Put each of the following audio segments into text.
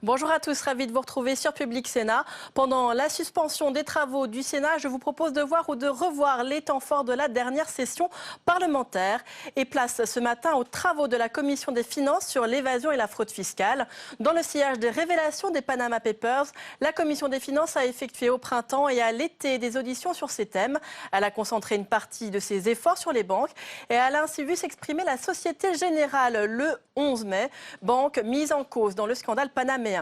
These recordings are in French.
Bonjour à tous, ravi de vous retrouver sur Public Sénat. Pendant la suspension des travaux du Sénat, je vous propose de voir ou de revoir les temps forts de la dernière session parlementaire. Et place ce matin aux travaux de la Commission des finances sur l'évasion et la fraude fiscale. Dans le sillage des révélations des Panama Papers, la Commission des finances a effectué au printemps et à l'été des auditions sur ces thèmes. Elle a concentré une partie de ses efforts sur les banques et elle a ainsi vu s'exprimer la Société Générale le 11 mai, banque mise en cause dans le scandale panaméen.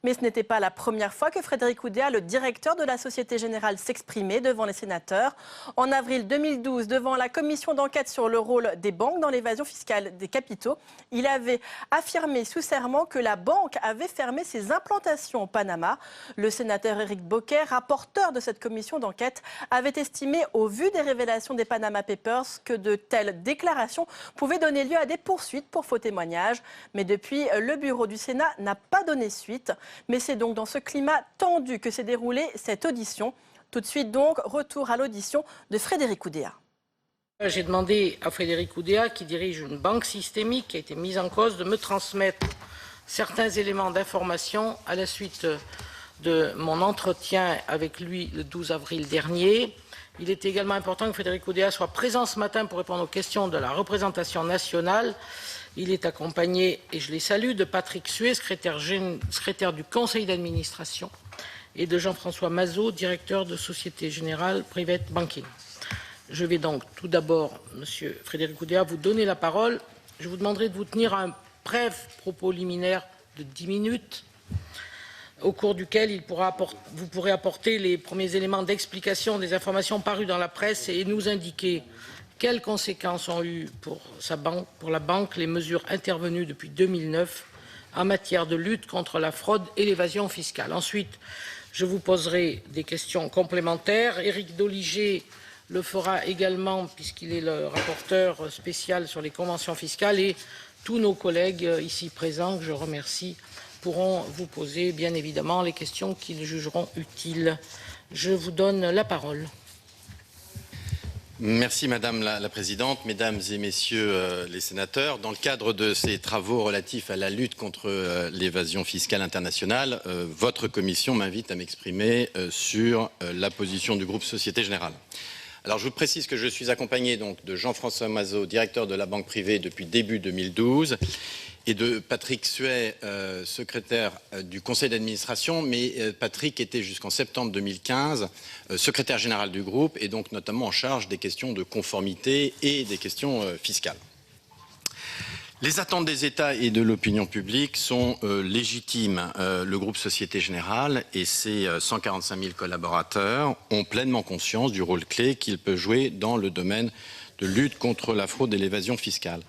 Mais ce n'était pas la première fois que Frédéric Oudéa, le directeur de la Société Générale, s'exprimait devant les sénateurs. En avril 2012, devant la commission d'enquête sur le rôle des banques dans l'évasion fiscale des capitaux, il avait affirmé sous serment que la banque avait fermé ses implantations au Panama. Le sénateur Éric Bocquet, rapporteur de cette commission d'enquête, avait estimé, au vu des révélations des Panama Papers, que de telles déclarations pouvaient donner lieu à des poursuites pour faux témoignages. Mais depuis, le bureau du Sénat n'a pas donné suite. Mais c'est donc dans ce climat tendu que s'est déroulée cette audition. Tout de suite donc, retour à l'audition de Frédéric Oudéa. J'ai demandé à Frédéric Oudéa, qui dirige une banque systémique qui a été mise en cause, de me transmettre certains éléments d'information à la suite de mon entretien avec lui le 12 avril dernier. Il est également important que Frédéric Oudéa soit présent ce matin pour répondre aux questions de la représentation nationale. Il est accompagné, et je les salue, de Patrick Suet, secrétaire du conseil d'administration, et de Jean-François Mazot, directeur de Société Générale Private Banking. Je vais donc tout d'abord, Monsieur Frédéric Oudéa, vous donner la parole. Je vous demanderai de vous tenir un bref propos liminaire de 10 minutes, au cours duquel vous pourrez apporter les premiers éléments d'explication des informations parues dans la presse et nous indiquer quelles conséquences ont eu pour la banque les mesures intervenues depuis 2009 en matière de lutte contre la fraude et l'évasion fiscale. Ensuite, je vous poserai des questions complémentaires. Éric Doligé le fera également puisqu'il est le rapporteur spécial sur les conventions fiscales et tous nos collègues ici présents, que je remercie, pourront vous poser bien évidemment les questions qu'ils jugeront utiles. Je vous donne la parole. Merci Madame la Présidente, Mesdames et Messieurs les sénateurs. Dans le cadre de ces travaux relatifs à la lutte contre l'évasion fiscale internationale, votre commission m'invite à m'exprimer sur la position du groupe Société Générale. Alors je vous précise que je suis accompagné donc de Jean-François Mazot, directeur de la banque privée depuis début 2012, et de Patrick Suet, secrétaire du conseil d'administration, mais Patrick était jusqu'en septembre 2015 secrétaire général du groupe et donc notamment en charge des questions de conformité et des questions fiscales. Les attentes des États et de l'opinion publique sont légitimes. Le groupe Société Générale et ses 145 000 collaborateurs ont pleinement conscience du rôle clé qu'il peut jouer dans le domaine de lutte contre la fraude et l'évasion fiscale.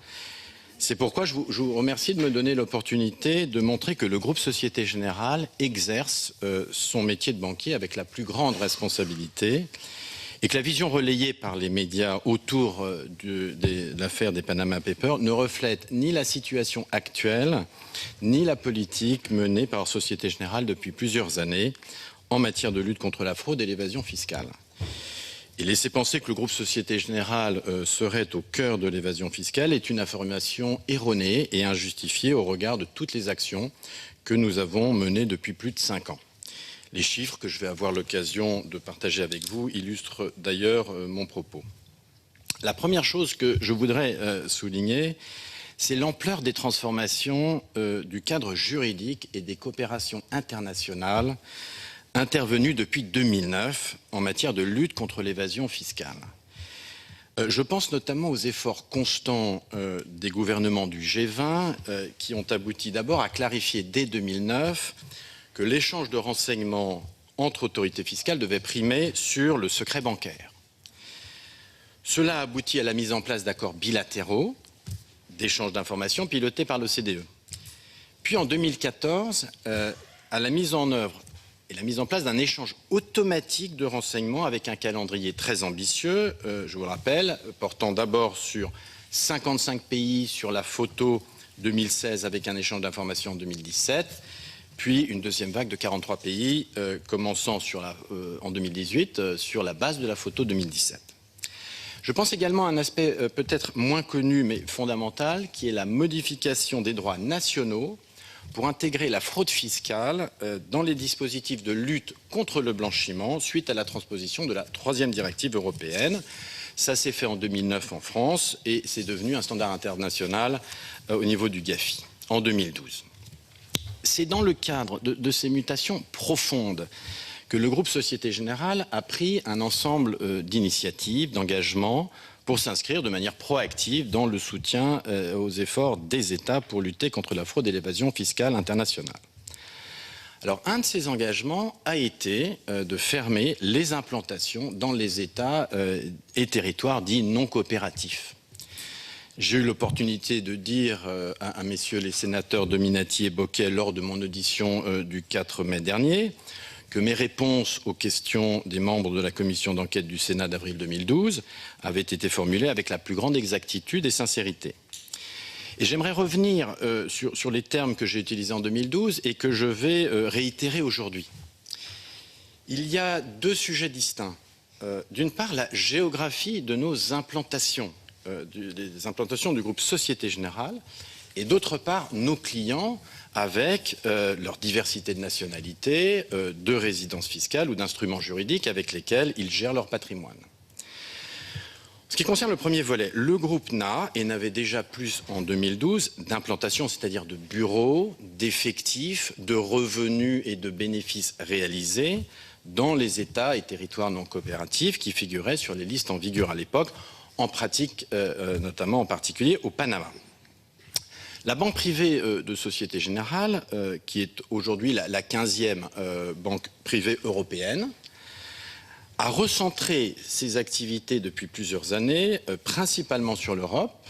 C'est pourquoi je vous remercie de me donner l'opportunité de montrer que le groupe Société Générale exerce son métier de banquier avec la plus grande responsabilité et que la vision relayée par les médias autour de l'affaire des Panama Papers ne reflète ni la situation actuelle, ni la politique menée par Société Générale depuis plusieurs années en matière de lutte contre la fraude et l'évasion fiscale. Et laisser penser que le groupe Société Générale serait au cœur de l'évasion fiscale est une affirmation erronée et injustifiée au regard de toutes les actions que nous avons menées depuis plus de 5 ans. Les chiffres que je vais avoir l'occasion de partager avec vous illustrent d'ailleurs mon propos. La première chose que je voudrais souligner, c'est l'ampleur des transformations du cadre juridique et des coopérations internationales intervenues depuis 2009 en matière de lutte contre l'évasion fiscale. Je pense notamment aux efforts constants des gouvernements du G20 qui ont abouti d'abord à clarifier dès 2009 que l'échange de renseignements entre autorités fiscales devait primer sur le secret bancaire. Cela a abouti à la mise en place d'accords bilatéraux d'échange d'informations pilotés par l'OCDE. Puis en 2014, à la mise en œuvre et la mise en place d'un échange automatique de renseignements avec un calendrier très ambitieux, je vous le rappelle, portant d'abord sur 55 pays sur la photo 2016 avec un échange d'informations en 2017, puis une deuxième vague de 43 pays commençant en 2018 sur la base de la photo 2017. Je pense également à un aspect peut-être moins connu mais fondamental qui est la modification des droits nationaux pour intégrer la fraude fiscale dans les dispositifs de lutte contre le blanchiment suite à la transposition de la 3e directive européenne. Ça s'est fait en 2009 en France et c'est devenu un standard international au niveau du GAFI en 2012. C'est dans le cadre de ces mutations profondes que le groupe Société Générale a pris un ensemble d'initiatives, d'engagements pour s'inscrire de manière proactive dans le soutien aux efforts des États pour lutter contre la fraude et l'évasion fiscale internationale. Alors, un de ces engagements a été de fermer les implantations dans les États et territoires dits non coopératifs. J'ai eu l'opportunité de dire à messieurs les sénateurs Dominati et Bocquet lors de mon audition du 4 mai dernier que mes réponses aux questions des membres de la commission d'enquête du Sénat d'avril 2012 avaient été formulées avec la plus grande exactitude et sincérité. Et j'aimerais revenir sur les termes que j'ai utilisés en 2012 et que je vais réitérer aujourd'hui. Il y a deux sujets distincts. D'une part, la géographie de nos implantations, des implantations du groupe Société Générale, et d'autre part, nos clients avec leur diversité de nationalités, de résidences fiscales ou d'instruments juridiques avec lesquels ils gèrent leur patrimoine. Ce qui concerne le premier volet, le groupe n'a et n'avait déjà plus en 2012 d'implantation, c'est-à-dire de bureaux, d'effectifs, de revenus et de bénéfices réalisés dans les États et territoires non coopératifs qui figuraient sur les listes en vigueur à l'époque, en pratique notamment en particulier au Panama. La banque privée de Société Générale, qui est aujourd'hui la 15e banque privée européenne, a recentré ses activités depuis plusieurs années, principalement sur l'Europe,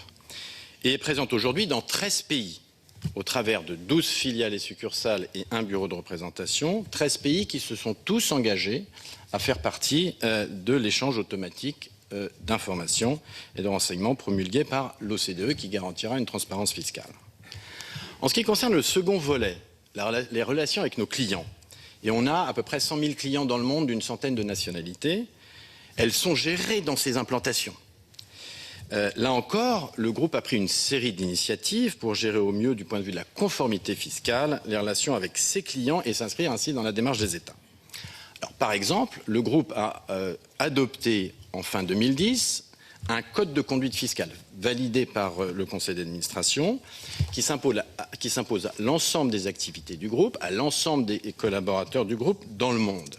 et est présente aujourd'hui dans 13 pays, au travers de 12 filiales et succursales et un bureau de représentation, 13 pays qui se sont tous engagés à faire partie de l'échange automatique d'informations et de renseignements promulgués par l'OCDE qui garantira une transparence fiscale. En ce qui concerne le second volet, les relations avec nos clients, et on a à peu près 100 000 clients dans le monde d'une centaine de nationalités, elles sont gérées dans ces implantations. Là encore, le groupe a pris une série d'initiatives pour gérer au mieux du point de vue de la conformité fiscale les relations avec ses clients et s'inscrire ainsi dans la démarche des États. Alors, par exemple, le groupe a adopté en fin 2010 un code de conduite fiscale validé par le conseil d'administration qui s'impose à l'ensemble des activités du groupe, à l'ensemble des collaborateurs du groupe dans le monde.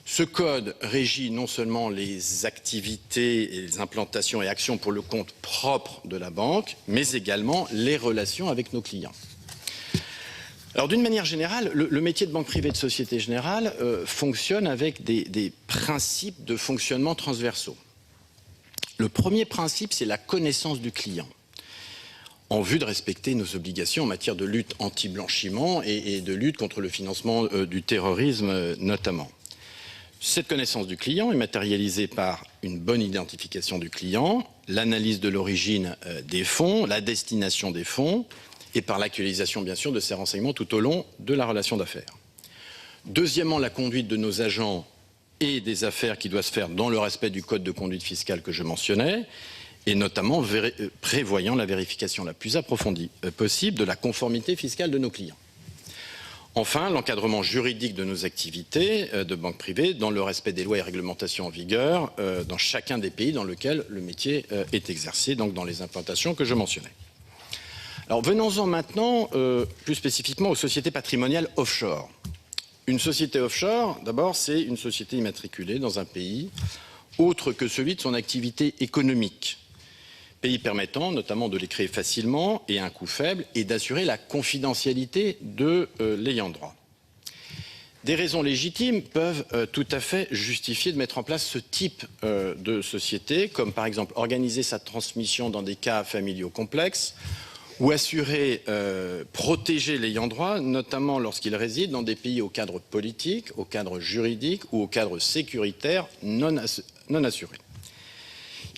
Ce code régit non seulement les activités et les implantations et actions pour le compte propre de la banque, mais également les relations avec nos clients. Alors d'une manière générale, le métier de banque privée de Société Générale fonctionne avec des principes de fonctionnement transversaux. Le premier principe, c'est la connaissance du client, en vue de respecter nos obligations en matière de lutte anti-blanchiment et de lutte contre le financement du terrorisme notamment. Cette connaissance du client est matérialisée par une bonne identification du client, l'analyse de l'origine des fonds, la destination des fonds, et par l'actualisation bien sûr de ces renseignements tout au long de la relation d'affaires. Deuxièmement, la conduite de nos agents et des affaires qui doivent se faire dans le respect du code de conduite fiscale que je mentionnais, et notamment prévoyant la vérification la plus approfondie possible de la conformité fiscale de nos clients. Enfin, l'encadrement juridique de nos activités de banque privée dans le respect des lois et réglementations en vigueur dans chacun des pays dans lequel le métier est exercé, donc dans les implantations que je mentionnais. Alors venons-en maintenant plus spécifiquement aux sociétés patrimoniales offshore. Une société offshore, d'abord, c'est une société immatriculée dans un pays autre que celui de son activité économique. Pays permettant notamment de les créer facilement et à un coût faible et d'assurer la confidentialité de l'ayant droit. Des raisons légitimes peuvent tout à fait justifier de mettre en place ce type de société, comme par exemple organiser sa transmission dans des cas familiaux complexes, ou assurer, protéger l'ayant droit, notamment lorsqu'il réside dans des pays au cadre politique, au cadre juridique ou au cadre sécuritaire non assuré.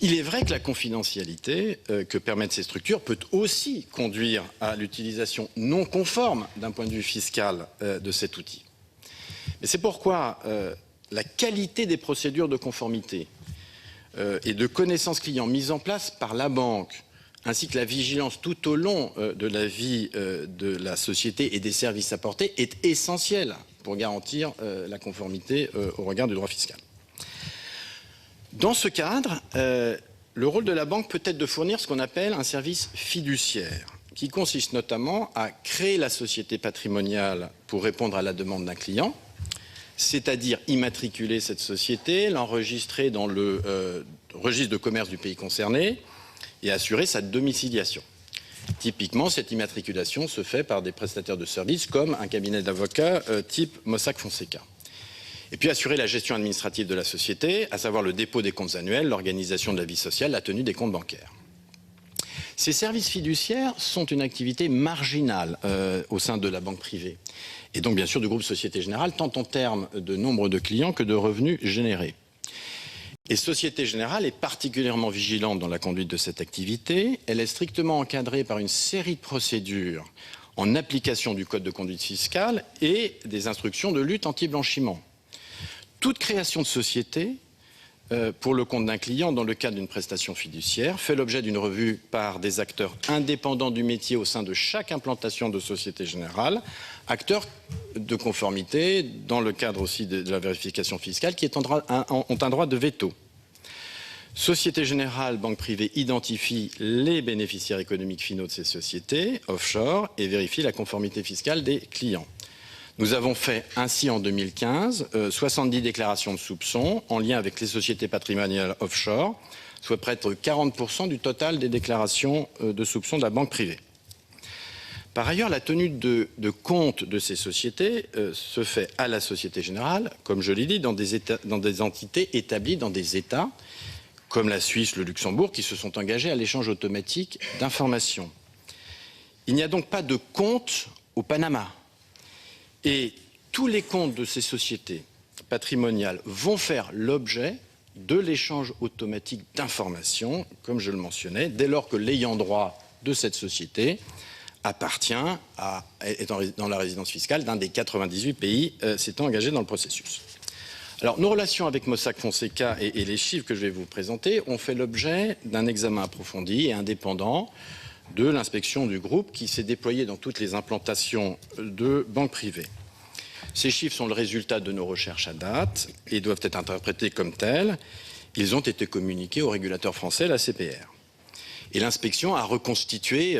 Il est vrai que la confidentialité que permettent ces structures peut aussi conduire à l'utilisation non conforme d'un point de vue fiscal de cet outil. Mais c'est pourquoi la qualité des procédures de conformité et de connaissance client mises en place par la banque ainsi que la vigilance tout au long de la vie de la société et des services apportés est essentielle pour garantir la conformité au regard du droit fiscal. Dans ce cadre, le rôle de la banque peut être de fournir ce qu'on appelle un service fiduciaire, qui consiste notamment à créer la société patrimoniale pour répondre à la demande d'un client, c'est-à-dire immatriculer cette société, l'enregistrer dans le registre de commerce du pays concerné et assurer sa domiciliation. Typiquement, cette immatriculation se fait par des prestataires de services comme un cabinet d'avocats type Mossack Fonseca. Et puis assurer la gestion administrative de la société, à savoir le dépôt des comptes annuels, l'organisation de la vie sociale, la tenue des comptes bancaires. Ces services fiduciaires sont une activité marginale au sein de la banque privée et donc bien sûr du groupe Société Générale, tant en termes de nombre de clients que de revenus générés. Et Société Générale est particulièrement vigilante dans la conduite de cette activité. Elle est strictement encadrée par une série de procédures en application du Code de conduite fiscale et des instructions de lutte anti-blanchiment. Toute création de société pour le compte d'un client dans le cadre d'une prestation fiduciaire fait l'objet d'une revue par des acteurs indépendants du métier au sein de chaque implantation de Société Générale, acteurs de conformité dans le cadre aussi de la vérification fiscale qui ont un droit de veto. Société Générale, banque privée, identifie les bénéficiaires économiques finaux de ces sociétés offshore et vérifie la conformité fiscale des clients. Nous avons fait ainsi en 2015 70 déclarations de soupçons en lien avec les sociétés patrimoniales offshore, soit près de 40% du total des déclarations de soupçons de la banque privée. Par ailleurs, la tenue de compte de ces sociétés se fait à la Société Générale, comme je l'ai dit, dans des entités établies dans des États, comme la Suisse, le Luxembourg, qui se sont engagés à l'échange automatique d'informations. Il n'y a donc pas de compte au Panama. Et tous les comptes de ces sociétés patrimoniales vont faire l'objet de l'échange automatique d'informations, comme je le mentionnais, dès lors que l'ayant droit de cette société est dans la résidence fiscale d'un des 98 pays s'étant engagés dans le processus. Alors, nos relations avec Mossack Fonseca et les chiffres que je vais vous présenter ont fait l'objet d'un examen approfondi et indépendant de l'inspection du groupe qui s'est déployée dans toutes les implantations de banques privées. Ces chiffres sont le résultat de nos recherches à date et doivent être interprétés comme tels. Ils ont été communiqués au régulateur français, la CPR. Et l'inspection a reconstitué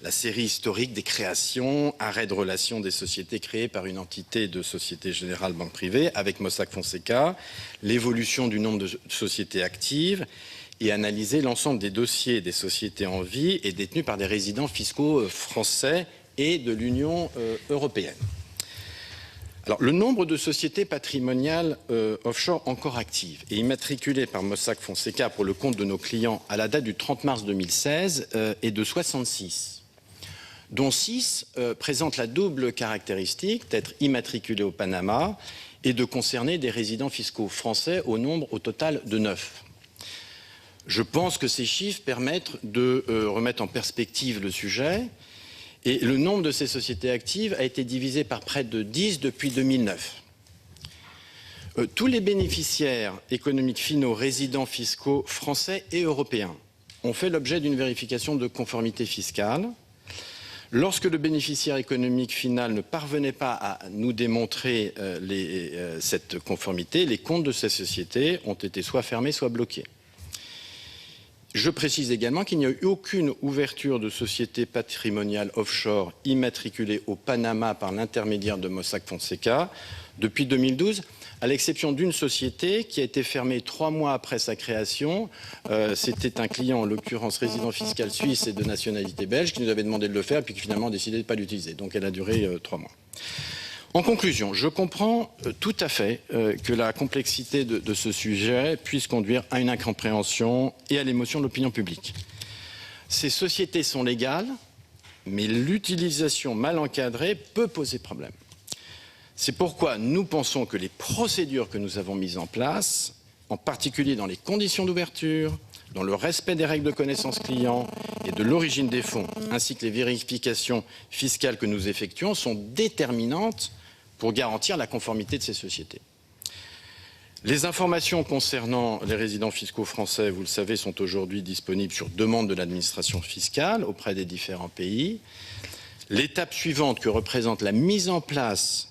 la série historique des créations, arrêts de relations des sociétés créées par une entité de Société Générale Banque Privée avec Mossack Fonseca, l'évolution du nombre de sociétés actives et analyser l'ensemble des dossiers des sociétés en vie et détenues par des résidents fiscaux français et de l'Union européenne. Alors, le nombre de sociétés patrimoniales offshore encore actives et immatriculées par Mossack Fonseca pour le compte de nos clients à la date du 30 mars 2016 est de 66, dont 6 présentent la double caractéristique d'être immatriculés au Panama et de concerner des résidents fiscaux français au nombre au total de 9. Je pense que ces chiffres permettent de remettre en perspective le sujet et le nombre de ces sociétés actives a été divisé par près de 10 depuis 2009. Tous les bénéficiaires économiques finaux résidents fiscaux français et européens ont fait l'objet d'une vérification de conformité fiscale. Lorsque le bénéficiaire économique final ne parvenait pas à nous démontrer cette conformité, les comptes de ces sociétés ont été soit fermés, soit bloqués. Je précise également qu'il n'y a eu aucune ouverture de société patrimoniale offshore immatriculée au Panama par l'intermédiaire de Mossack Fonseca depuis 2012, à l'exception d'une société qui a été fermée 3 mois après sa création. C'était un client, en l'occurrence résident fiscal suisse et de nationalité belge, qui nous avait demandé de le faire, puis qui finalement a décidé de ne pas l'utiliser. Donc elle a duré 3 mois. En conclusion, je comprends tout à fait que la complexité de ce sujet puisse conduire à une incompréhension et à l'émotion de l'opinion publique. Ces sociétés sont légales, mais l'utilisation mal encadrée peut poser problème. C'est pourquoi nous pensons que les procédures que nous avons mises en place, en particulier dans les conditions d'ouverture, dans le respect des règles de connaissance client et de l'origine des fonds, ainsi que les vérifications fiscales que nous effectuons, sont déterminantes pour garantir la conformité de ces sociétés. Les informations concernant les résidents fiscaux français, vous le savez, sont aujourd'hui disponibles sur demande de l'administration fiscale auprès des différents pays. L'étape suivante que représente la mise en place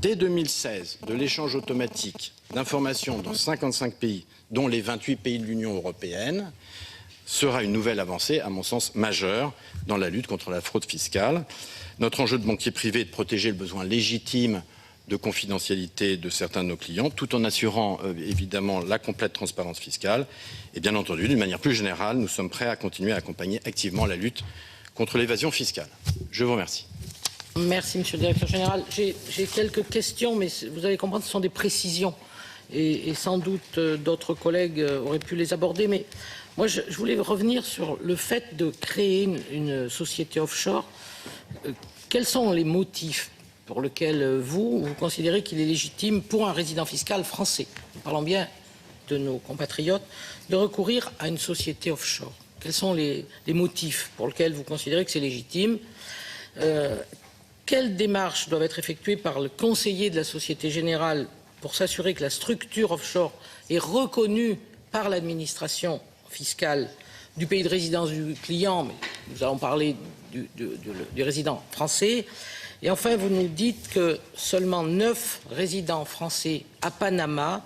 dès 2016 de l'échange automatique d'informations dans 55 pays, dont les 28 pays de l'Union européenne, sera une nouvelle avancée, à mon sens, majeure dans la lutte contre la fraude fiscale. Notre enjeu de banquier privé est de protéger le besoin légitime de confidentialité de certains de nos clients, tout en assurant évidemment la complète transparence fiscale. Et bien entendu, d'une manière plus générale, nous sommes prêts à continuer à accompagner activement la lutte contre l'évasion fiscale. Je vous remercie. Merci, Monsieur le Directeur Général. J'ai quelques questions, mais vous allez comprendre, ce sont des précisions. Et sans doute d'autres collègues auraient pu les aborder. Mais moi, je voulais revenir sur le fait de créer une société offshore. Quels sont les motifs pour lequel vous considérez qu'il est légitime pour un résident fiscal français, parlons bien de nos compatriotes, de recourir à une société offshore? Quels sont les motifs pour lesquels vous considérez que c'est légitime? Quelles démarches doivent être effectuées par le conseiller de la Société Générale pour s'assurer que la structure offshore est reconnue par l'administration fiscale du pays de résidence du client, mais nous allons parler du résident français? Et enfin, vous nous dites que seulement 9 résidents français à Panama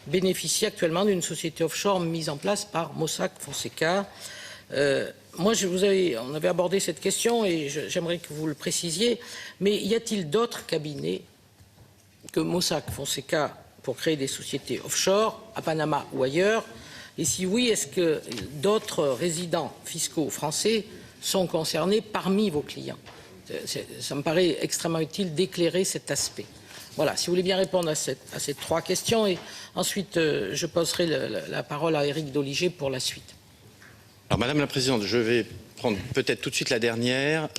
bénéficient actuellement d'une société offshore mise en place par Mossack Fonseca. Moi, on avait abordé cette question et j'aimerais que vous le précisiez, mais y a-t-il d'autres cabinets que Mossack Fonseca pour créer des sociétés offshore à Panama ou ailleurs? Et si oui, est-ce que d'autres résidents fiscaux français sont concernés parmi vos clients? Ça me paraît extrêmement utile d'éclairer cet aspect. Voilà, si vous voulez bien répondre à ces 3 questions, et ensuite je poserai la parole à Éric Doligé pour la suite. Alors, Madame la Présidente, je vais prendre peut-être tout de suite la dernière,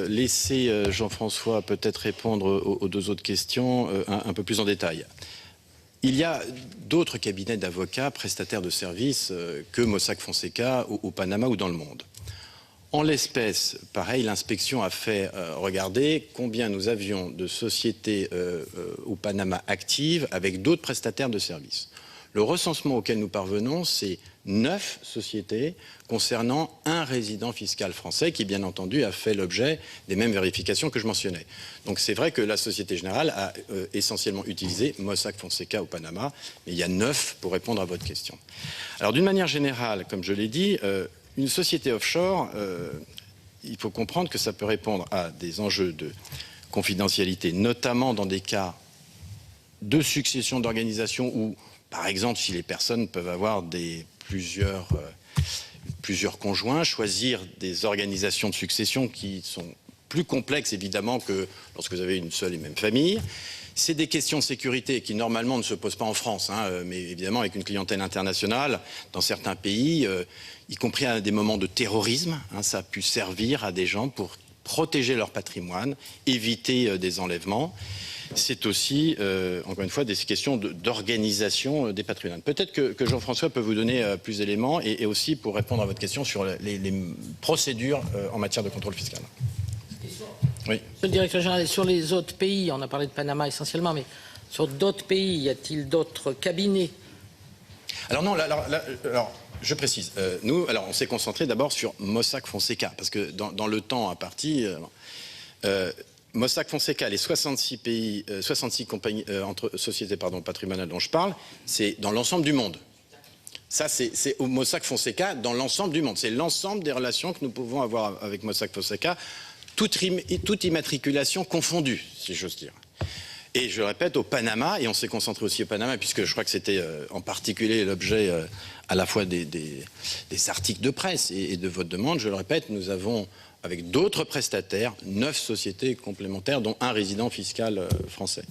laisser Jean-François peut-être répondre aux 2 autres questions un peu plus en détail. Il y a d'autres cabinets d'avocats prestataires de services que Mossack Fonseca au Panama ou dans le monde. En l'espèce, pareil, l'inspection a fait regarder combien nous avions de sociétés au Panama actives avec d'autres prestataires de services. Le recensement auquel nous parvenons, c'est 9 sociétés concernant un résident fiscal français qui, bien entendu, a fait l'objet des mêmes vérifications que je mentionnais. Donc c'est vrai que la Société Générale a essentiellement utilisé Mossack Fonseca au Panama, mais il y a 9 pour répondre à votre question. Alors d'une manière générale, comme je l'ai dit, une société offshore, il faut comprendre que ça peut répondre à des enjeux de confidentialité, notamment dans des cas de succession d'organisations où, par exemple, si les personnes peuvent avoir plusieurs conjoints, choisir des organisations de succession qui sont plus complexes évidemment que lorsque vous avez une seule et même famille. C'est des questions de sécurité qui normalement ne se posent pas en France, mais évidemment avec une clientèle internationale, dans certains pays, y compris à des moments de terrorisme, ça a pu servir à des gens pour protéger leur patrimoine, éviter des enlèvements. C'est aussi, encore une fois, des questions d'organisation des patrimoines. Peut-être que Jean-François peut vous donner plus d'éléments et aussi pour répondre à votre question sur les procédures en matière de contrôle fiscal. Oui. Monsieur le Directeur Général, sur les autres pays, on a parlé de Panama essentiellement, mais sur d'autres pays, y a-t-il d'autres cabinets? Alors non, alors je précise. Nous, on s'est concentré d'abord sur Mossack Fonseca, parce que dans le temps imparti, Mossack Fonseca, les 66 pays, 66 compagnies, sociétés patrimoniales dont je parle, c'est dans l'ensemble du monde. Ça, c'est au Mossack Fonseca dans l'ensemble du monde. C'est l'ensemble des relations que nous pouvons avoir avec Mossack Fonseca, toute immatriculation confondue, si j'ose dire. Et je le répète, au Panama, et on s'est concentré aussi au Panama, puisque je crois que c'était en particulier l'objet à la fois des articles de presse et de votre demande, je le répète, nous avons, avec d'autres prestataires, 9 sociétés complémentaires, dont un résident fiscal français.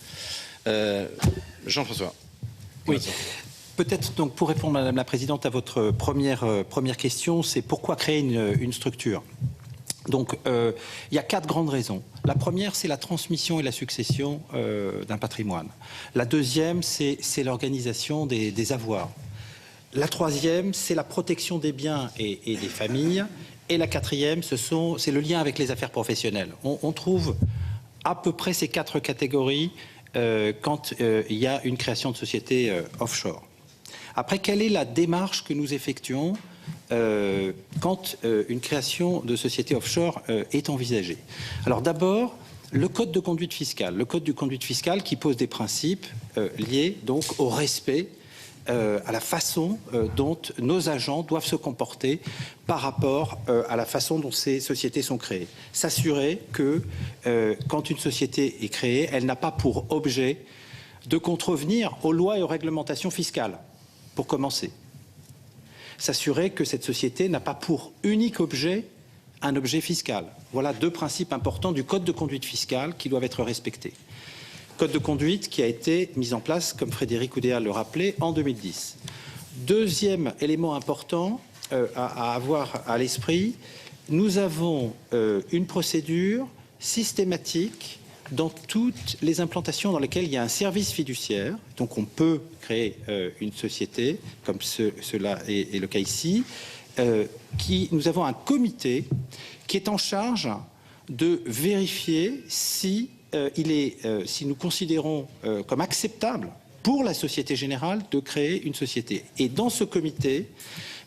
Jean-François. Oui. Peut-être donc pour répondre, Madame la Présidente, à votre première question, c'est pourquoi créer une structure. Donc, il y a 4 grandes raisons. La première, c'est la transmission et la succession d'un patrimoine. La deuxième, c'est l'organisation des avoirs. La troisième, c'est la protection des biens et des familles. Et la quatrième, c'est le lien avec les affaires professionnelles. On trouve à peu près ces 4 catégories quand il y a une création de société offshore. Après, quelle est la démarche que nous effectuons quand une création de société offshore est envisagée? Alors d'abord, le code de conduite fiscale. Le code de conduite fiscale qui pose des principes liés donc au respect à la façon dont nos agents doivent se comporter par rapport à la façon dont ces sociétés sont créées. S'assurer que quand une société est créée, elle n'a pas pour objet de contrevenir aux lois et aux réglementations fiscales, pour commencer. S'assurer que cette société n'a pas pour unique objet un objet fiscal. Voilà deux principes importants du code de conduite fiscale qui doivent être respectés. Code de conduite qui a été mis en place, comme Frédéric Oudéa le rappelait, en 2010. Deuxième élément important à avoir à l'esprit, nous avons une procédure systématique dans toutes les implantations dans lesquelles il y a un service fiduciaire. Donc on peut créer une société, comme cela est le cas ici. Nous avons un comité qui est en charge de vérifier si nous considérons comme acceptable pour la Société Générale de créer une société. Et dans ce comité,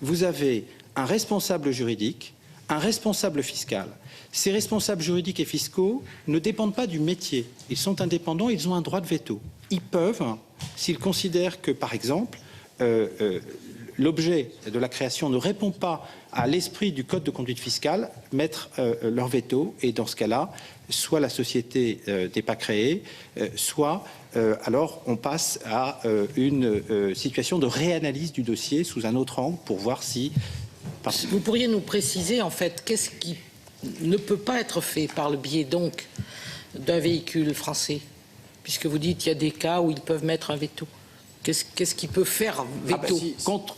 vous avez un responsable juridique, un responsable fiscal. Ces responsables juridiques et fiscaux ne dépendent pas du métier. Ils sont indépendants, ils ont un droit de veto. Ils peuvent, s'ils considèrent que, par exemple, l'objet de la création ne répond pas à l'esprit du code de conduite fiscale, mettre leur veto, et dans ce cas-là, soit la société n'est pas créée, soit alors on passe à une situation de réanalyse du dossier sous un autre angle pour voir si... Vous pourriez nous préciser en fait qu'est-ce qui ne peut pas être fait par le biais donc d'un véhicule français, puisque vous dites qu'il y a des cas où ils peuvent mettre un veto. Qu'est-ce qui peut faire veto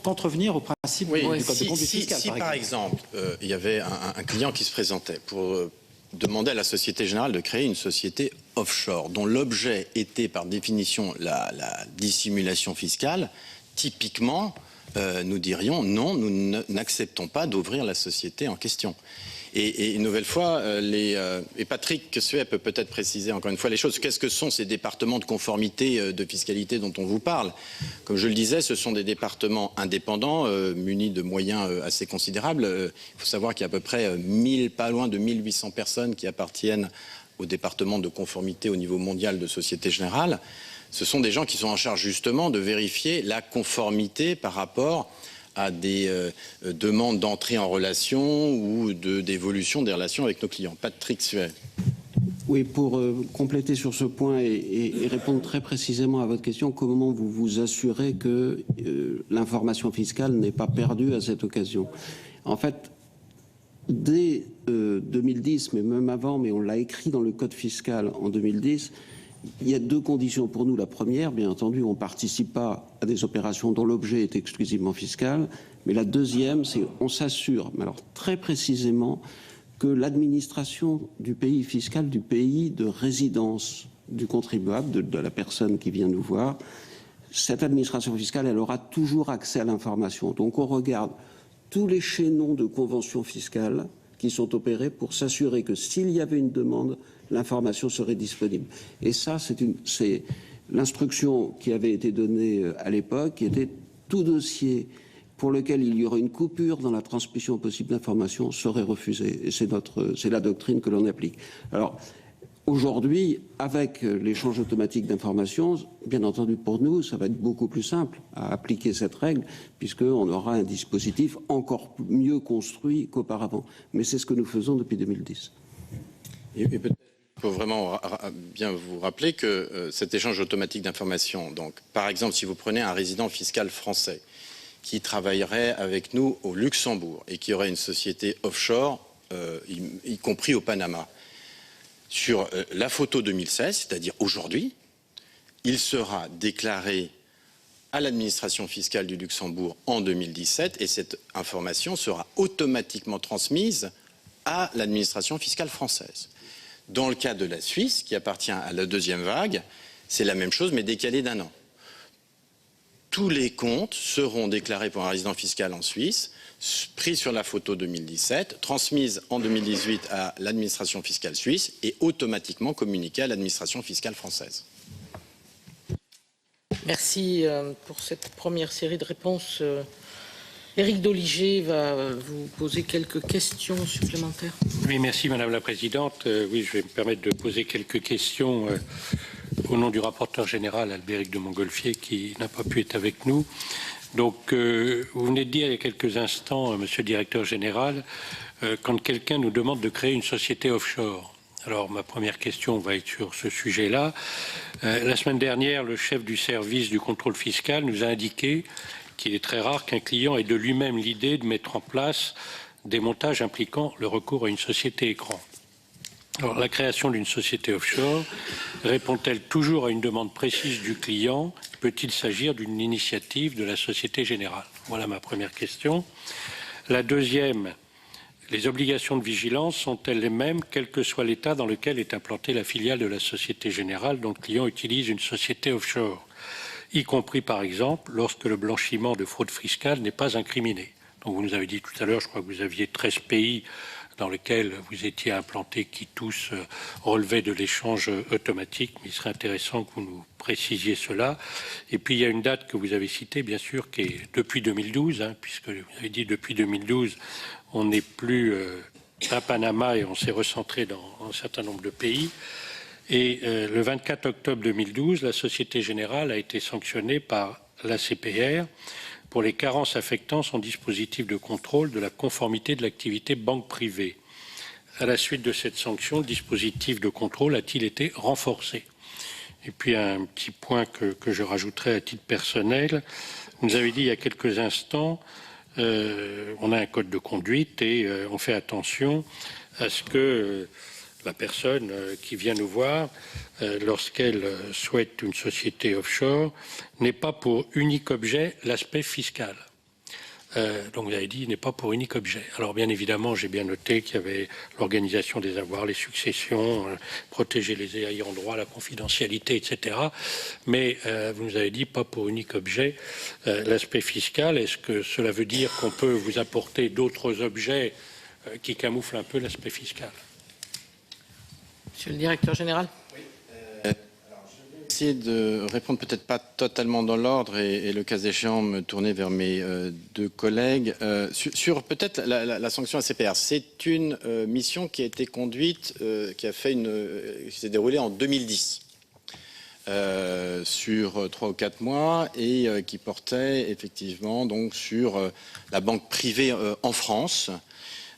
contrevenir au principe du code de conduite fiscale. Si par exemple, il y avait un client qui se présentait pour demander à la Société Générale de créer une société offshore dont l'objet était par définition la dissimulation fiscale, typiquement, nous dirions non, nous n'acceptons pas d'ouvrir la société en question. Et une nouvelle fois, et Patrick Suet peut peut-être préciser encore une fois les choses. Qu'est-ce que sont ces départements de conformité de fiscalité dont on vous parle? Comme je le disais, ce sont des départements indépendants, munis de moyens assez considérables. Il faut savoir qu'il y a à peu près pas loin de 1800 personnes qui appartiennent au département de conformité au niveau mondial de Société Générale. Ce sont des gens qui sont en charge justement de vérifier la conformité par rapport à des demandes d'entrée en relation ou d'évolution des relations avec nos clients. Patrick Suet. Oui, pour compléter sur ce point et répondre très précisément à votre question, comment vous vous assurez que l'information fiscale n'est pas perdue à cette occasion? En fait, dès 2010, mais même avant, mais on l'a écrit dans le code fiscal en 2010, il y a deux conditions pour nous. La première, bien entendu, on ne participe pas à des opérations dont l'objet est exclusivement fiscal. Mais la deuxième, c'est qu'on s'assure, mais alors très précisément, que l'administration du pays fiscal, du pays de résidence du contribuable, de la personne qui vient nous voir, cette administration fiscale, elle aura toujours accès à l'information. Donc on regarde tous les chaînons de conventions fiscales qui sont opérés pour s'assurer que s'il y avait une demande, l'information serait disponible. Et ça, c'est l'instruction qui avait été donnée à l'époque, qui était tout dossier pour lequel il y aurait une coupure dans la transmission possible d'informations serait refusé. Et c'est la doctrine que l'on applique. Alors, aujourd'hui, avec l'échange automatique d'informations, bien entendu pour nous, ça va être beaucoup plus simple à appliquer cette règle, puisqu'on aura un dispositif encore mieux construit qu'auparavant. Mais c'est ce que nous faisons depuis 2010. Et peut-être il faut vraiment bien vous rappeler que cet échange automatique d'informations, donc par exemple si vous prenez un résident fiscal français qui travaillerait avec nous au Luxembourg et qui aurait une société offshore, y compris au Panama, sur la photo 2016, c'est-à-dire aujourd'hui, il sera déclaré à l'administration fiscale du Luxembourg en 2017 et cette information sera automatiquement transmise à l'administration fiscale française. Dans le cas de la Suisse, qui appartient à la deuxième vague, c'est la même chose mais décalé d'un an. Tous les comptes seront déclarés pour un résident fiscal en Suisse, pris sur la photo 2017, transmise en 2018 à l'administration fiscale suisse et automatiquement communiqués à l'administration fiscale française. Merci pour cette première série de réponses. Éric Doligé va vous poser quelques questions supplémentaires. Oui, merci Madame la Présidente. Oui, je vais me permettre de poser quelques questions au nom du rapporteur général Albéric de Montgolfier qui n'a pas pu être avec nous. Donc, vous venez de dire il y a quelques instants, Monsieur le Directeur Général, quand quelqu'un nous demande de créer une société offshore. Alors, ma première question va être sur ce sujet-là. La semaine dernière, le chef du service du contrôle fiscal nous a indiqué qu'il est très rare qu'un client ait de lui-même l'idée de mettre en place des montages impliquant le recours à une société écran. Alors, la création d'une société offshore répond-elle toujours à une demande précise du client? Peut-il s'agir d'une initiative de la Société Générale? Voilà ma première question. La deuxième, les obligations de vigilance sont-elles les mêmes, quel que soit l'état dans lequel est implantée la filiale de la Société Générale dont le client utilise une société offshore, y compris par exemple lorsque le blanchiment de fraude fiscale n'est pas incriminé? Donc vous nous avez dit tout à l'heure, je crois que vous aviez 13 pays dans lesquels vous étiez implantés qui tous relevaient de l'échange automatique, mais il serait intéressant que vous nous précisiez cela. Et puis il y a une date que vous avez citée, bien sûr, qui est depuis 2012, puisque vous avez dit depuis 2012, on n'est plus à Panama et on s'est recentré dans un certain nombre de pays. Et le 24 octobre 2012, la Société Générale a été sanctionnée par l'ACPR pour les carences affectant son dispositif de contrôle de la conformité de l'activité banque privée. À la suite de cette sanction, le dispositif de contrôle a-t-il été renforcé? Et puis un petit point que je rajouterai à titre personnel. Vous nous avez dit il y a quelques instants, on a un code de conduite et on fait attention à ce que la personne qui vient nous voir, lorsqu'elle souhaite une société offshore, n'ait pas pour unique objet l'aspect fiscal. Donc vous avez dit, n'est pas pour unique objet. Alors bien évidemment, j'ai bien noté qu'il y avait l'organisation des avoirs, les successions, protéger les ayants droit, la confidentialité, etc. Mais vous nous avez dit, pas pour unique objet l'aspect fiscal. Est-ce que cela veut dire qu'on peut vous apporter d'autres objets qui camouflent un peu l'aspect fiscal? Monsieur le Directeur Général. Essayer de répondre peut-être pas totalement dans l'ordre et le cas échéant me tourner vers mes deux collègues sur peut-être la sanction ACPR. C'est une mission qui a été conduite, qui s'est déroulée en 2010 sur 3 ou 4 mois et qui portait effectivement donc sur la banque privée en France.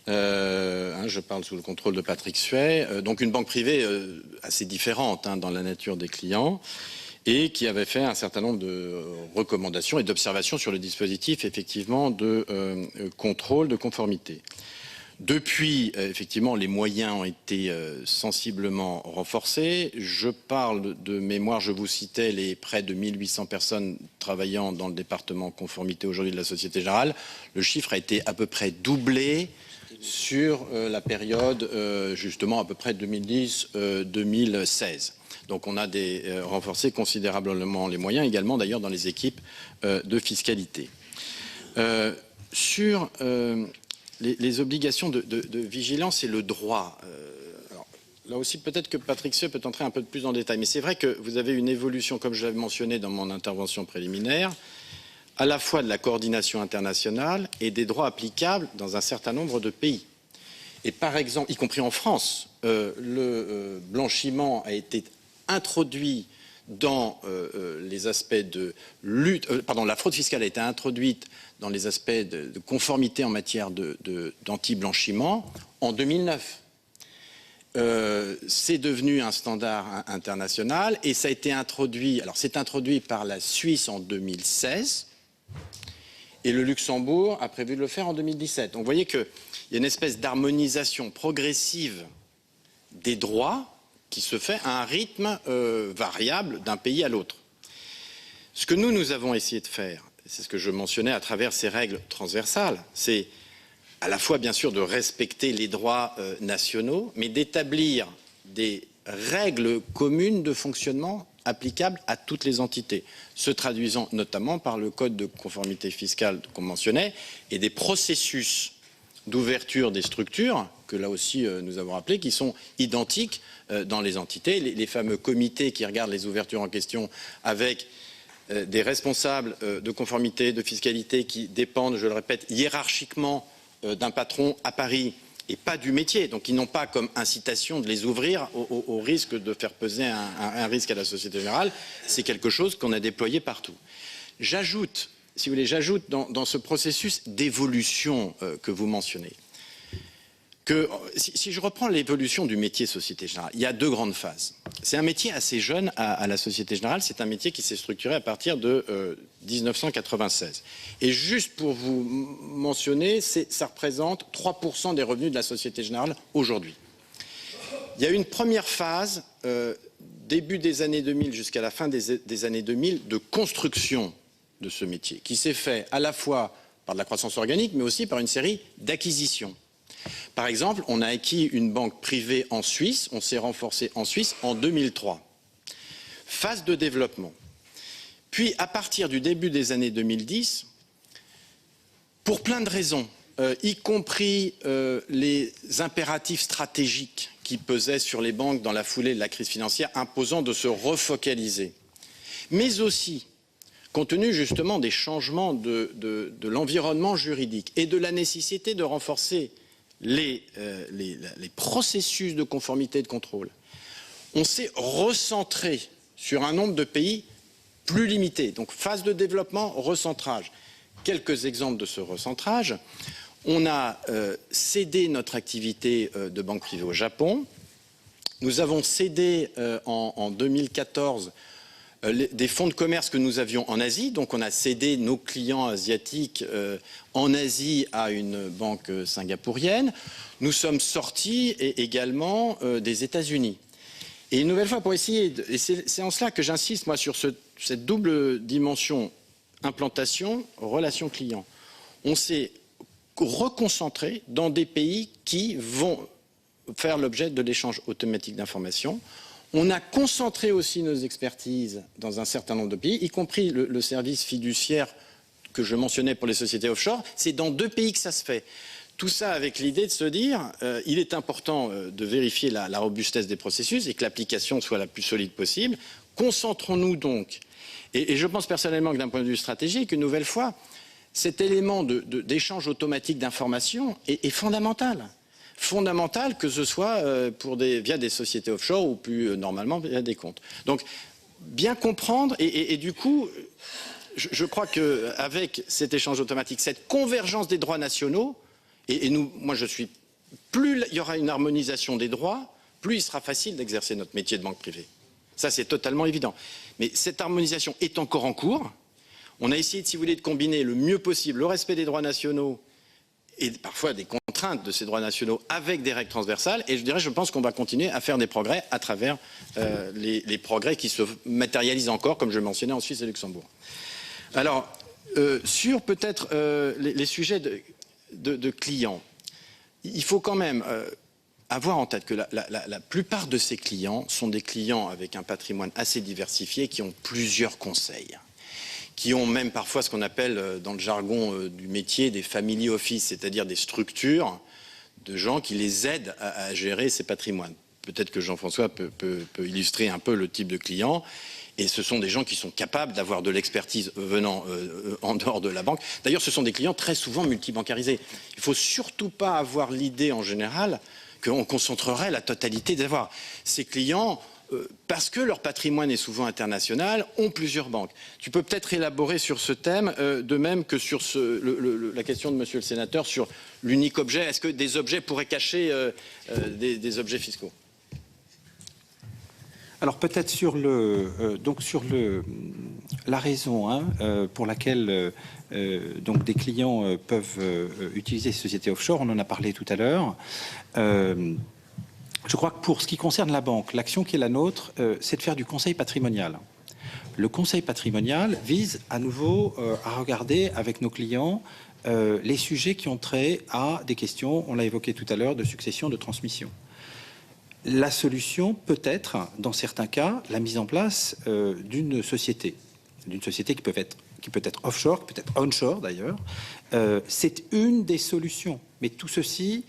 Je parle sous le contrôle de Patrick Suet, donc une banque privée assez différente dans la nature des clients et qui avait fait un certain nombre de recommandations et d'observations sur le dispositif effectivement de contrôle de conformité. Depuis, effectivement, les moyens ont été sensiblement renforcés. Je parle de mémoire, je vous citais les près de 1800 personnes travaillant dans le département conformité aujourd'hui de la Société Générale. Le chiffre a été à peu près doublé sur la période justement à peu près 2010-2016. Donc on a renforcé considérablement les moyens, également d'ailleurs dans les équipes de fiscalité. Sur les obligations de vigilance et le droit, alors, là aussi peut-être que Patrick Suet peut entrer un peu plus en détail, mais c'est vrai que vous avez une évolution, comme je l'avais mentionné dans mon intervention préliminaire, à la fois de la coordination internationale et des droits applicables dans un certain nombre de pays. Et par exemple, y compris en France, le blanchiment a été introduit dans les aspects de lutte, la fraude fiscale a été introduite dans les aspects de conformité en matière d'anti-blanchiment en 2009. C'est devenu un standard international et ça a été introduit, alors c'est introduit par la Suisse en 2016 et le Luxembourg a prévu de le faire en 2017. Donc vous voyez qu'il y a une espèce d'harmonisation progressive des droits qui se fait à un rythme variable d'un pays à l'autre. Ce que nous avons essayé de faire, c'est ce que je mentionnais à travers ces règles transversales, c'est à la fois bien sûr de respecter les droits nationaux, mais d'établir des règles communes de fonctionnement applicables à toutes les entités, se traduisant notamment par le code de conformité fiscale qu'on mentionnait et des processus d'ouverture des structures, que là aussi nous avons rappelé, qui sont identiques dans les entités. Les fameux comités qui regardent les ouvertures en question avec des responsables de conformité, de fiscalité qui dépendent, je le répète, hiérarchiquement d'un patron à Paris et pas du métier. Donc ils n'ont pas comme incitation de les ouvrir au risque de faire peser un risque à la Société Générale. C'est quelque chose qu'on a déployé partout. J'ajoute, si vous voulez, dans ce processus d'évolution que vous mentionnez, que si je reprends l'évolution du métier Société Générale, il y a deux grandes phases. C'est un métier assez jeune à la Société Générale, c'est un métier qui s'est structuré à partir de 1996. Et juste pour vous mentionner, ça représente 3% des revenus de la Société Générale aujourd'hui. Il y a eu une première phase, début des années 2000 jusqu'à la fin des années 2000, de construction de ce métier, qui s'est fait à la fois par de la croissance organique, mais aussi par une série d'acquisitions. Par exemple, on a acquis une banque privée en Suisse, on s'est renforcé en Suisse en 2003. Phase de développement. Puis, à partir du début des années 2010, pour plein de raisons, y compris les impératifs stratégiques qui pesaient sur les banques dans la foulée de la crise financière, imposant de se refocaliser, mais aussi compte tenu justement des changements de l'environnement juridique et de la nécessité de renforcer les processus de conformité et de contrôle, on s'est recentré sur un nombre de pays plus limité. Donc phase de développement, recentrage. Quelques exemples de ce recentrage. On a cédé notre activité de banque privée au Japon. Nous avons cédé en 2014 des fonds de commerce que nous avions en Asie. Donc on a cédé nos clients asiatiques en Asie à une banque singapourienne. Nous sommes sortis également des États-Unis. Et une nouvelle fois, pour essayer, et c'est en cela que j'insiste moi sur cette double dimension implantation, relation client. On s'est reconcentré dans des pays qui vont faire l'objet de l'échange automatique d'informations. On a concentré aussi nos expertises dans un certain nombre de pays, y compris le service fiduciaire que je mentionnais pour les sociétés offshore. C'est dans 2 pays que ça se fait. Tout ça avec l'idée de se dire il est important de vérifier la robustesse des processus et que l'application soit la plus solide possible. Concentrons-nous donc. Et je pense personnellement que d'un point de vue stratégique, une nouvelle fois, cet élément d'échange automatique d'informations est fondamental. Fondamental, que ce soit via des sociétés offshore ou plus normalement via des comptes. Donc, bien comprendre et du coup, je crois qu'avec cet échange automatique, cette convergence des droits nationaux, moi je suis, plus il y aura une harmonisation des droits, plus il sera facile d'exercer notre métier de banque privée. Ça, c'est totalement évident. Mais cette harmonisation est encore en cours. On a essayé, si vous voulez, de combiner le mieux possible le respect des droits nationaux et parfois des contraintes de ces droits nationaux avec des règles transversales. Et je pense qu'on va continuer à faire des progrès à travers les progrès qui se matérialisent encore, comme je le mentionnais, en Suisse et Luxembourg. Alors, sur peut-être les sujets de clients, il faut quand même avoir en tête que la plupart de ces clients sont des clients avec un patrimoine assez diversifié qui ont plusieurs conseils, qui ont même parfois ce qu'on appelle dans le jargon du métier des family office, c'est-à-dire des structures de gens qui les aident à gérer ces patrimoines. Peut-être que Jean-François peut illustrer un peu le type de client. Et ce sont des gens qui sont capables d'avoir de l'expertise venant en dehors de la banque. D'ailleurs, ce sont des clients très souvent multibancarisés. Il ne faut surtout pas avoir l'idée en général qu'on concentrerait la totalité d'avoir ces clients parce que leur patrimoine est souvent international, ont plusieurs banques. Tu peux peut-être élaborer sur ce thème, de même que sur la question de monsieur le sénateur sur l'unique objet. Est-ce que des objets pourraient cacher des objets fiscaux ? Alors peut-être sur la raison pour laquelle donc des clients peuvent utiliser ces sociétés offshore, on en a parlé tout à l'heure. Je crois que pour ce qui concerne la banque, l'action qui est la nôtre, c'est de faire du conseil patrimonial. Le conseil patrimonial vise à nouveau à regarder avec nos clients les sujets qui ont trait à des questions, on l'a évoqué tout à l'heure, de succession, de transmission. La solution peut être, dans certains cas, la mise en place d'une société qui peut être offshore, qui peut être onshore d'ailleurs. C'est une des solutions. Mais tout ceci,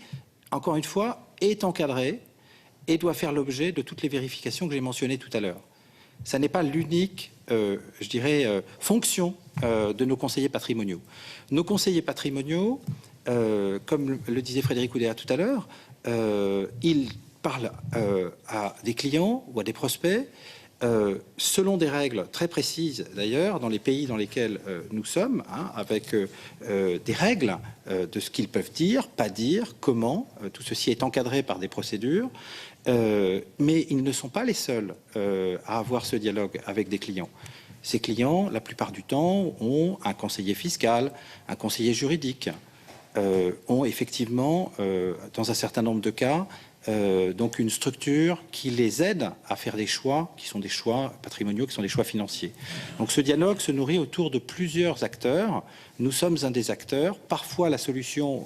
encore une fois, est encadré et doit faire l'objet de toutes les vérifications que j'ai mentionnées tout à l'heure. Ça n'est pas l'unique je dirais, fonction de nos conseillers patrimoniaux. Nos conseillers patrimoniaux, comme le disait Frédéric Oudéa tout à l'heure, ils parlent à des clients ou à des prospects selon des règles très précises d'ailleurs dans les pays dans lesquels nous sommes, avec des règles de ce qu'ils peuvent dire, pas dire, comment. Tout ceci est encadré par des procédures, mais ils ne sont pas les seuls à avoir ce dialogue avec des clients. Ces clients, la plupart du temps, ont un conseiller fiscal, un conseiller juridique, ont effectivement, dans un certain nombre de cas, donc une structure qui les aide à faire des choix qui sont des choix patrimoniaux, qui sont des choix financiers. Donc ce dialogue se nourrit autour de plusieurs acteurs. Nous sommes un des acteurs. Parfois la solution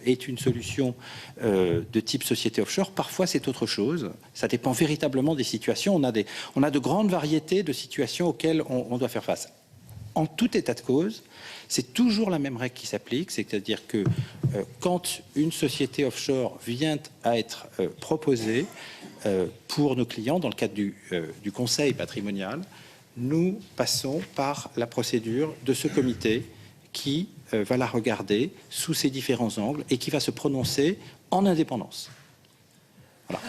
est une solution de type société offshore, parfois c'est autre chose. Ça dépend véritablement des situations. On a de grandes variétés de situations auxquelles on doit faire face. En tout état de cause, c'est toujours la même règle qui s'applique, c'est-à-dire que quand une société offshore vient à être proposée pour nos clients dans le cadre du conseil patrimonial, nous passons par la procédure de ce comité qui va la regarder sous ses différents angles et qui va se prononcer en indépendance. Voilà.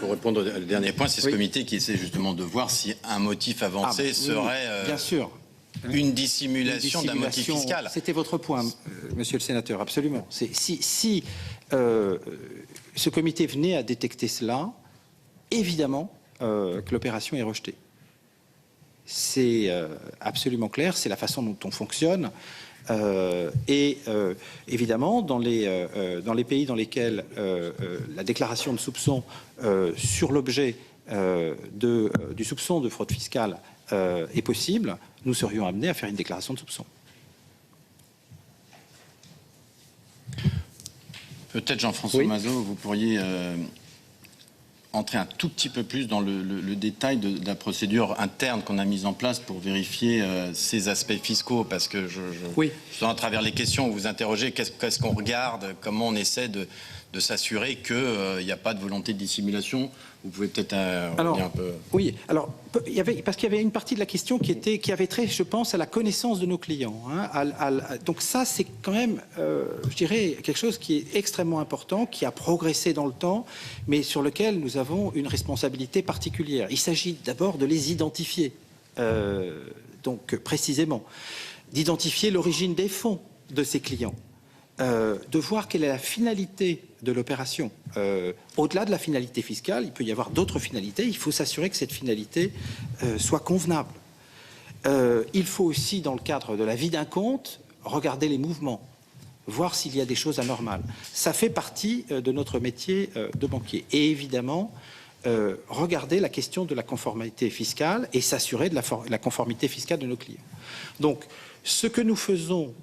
Pour répondre au dernier point, c'est ce comité qui essaie justement de voir si un motif avancé serait... bien sûr. Une dissimulation d'un motif fiscal. C'était votre point, monsieur le sénateur, absolument. Si ce comité venait à détecter cela, évidemment que l'opération est rejetée. C'est absolument clair, c'est la façon dont on fonctionne. Évidemment, dans les pays dans lesquels la déclaration de soupçon sur l'objet du soupçon de fraude fiscale est possible, nous serions amenés à faire une déclaration de soupçon. Peut-être, Jean-François Mazot, vous pourriez entrer un tout petit peu plus dans le détail de la procédure interne qu'on a mise en place pour vérifier ces aspects fiscaux, parce que à travers les questions où vous interrogez, qu'est-ce qu'on regarde, comment on essaie de s'assurer qu'il n'y a pas de volonté de dissimulation. Vous pouvez peut-être revenir un peu... Oui, alors, parce qu'il y avait une partie de la question qui avait trait, je pense, à la connaissance de nos clients. Donc ça, c'est quand même, je dirais, quelque chose qui est extrêmement important, qui a progressé dans le temps, mais sur lequel nous avons une responsabilité particulière. Il s'agit d'abord de les identifier, donc précisément, d'identifier l'origine des fonds de ces clients. De voir quelle est la finalité de l'opération. Au-delà de la finalité fiscale, il peut y avoir d'autres finalités. Il faut s'assurer que cette finalité soit convenable. Il faut aussi, dans le cadre de la vie d'un compte, regarder les mouvements, voir s'il y a des choses anormales. Ça fait partie de notre métier de banquier. Et évidemment, regarder la question de la conformité fiscale et s'assurer de la conformité fiscale de nos clients. Donc, ce que nous faisons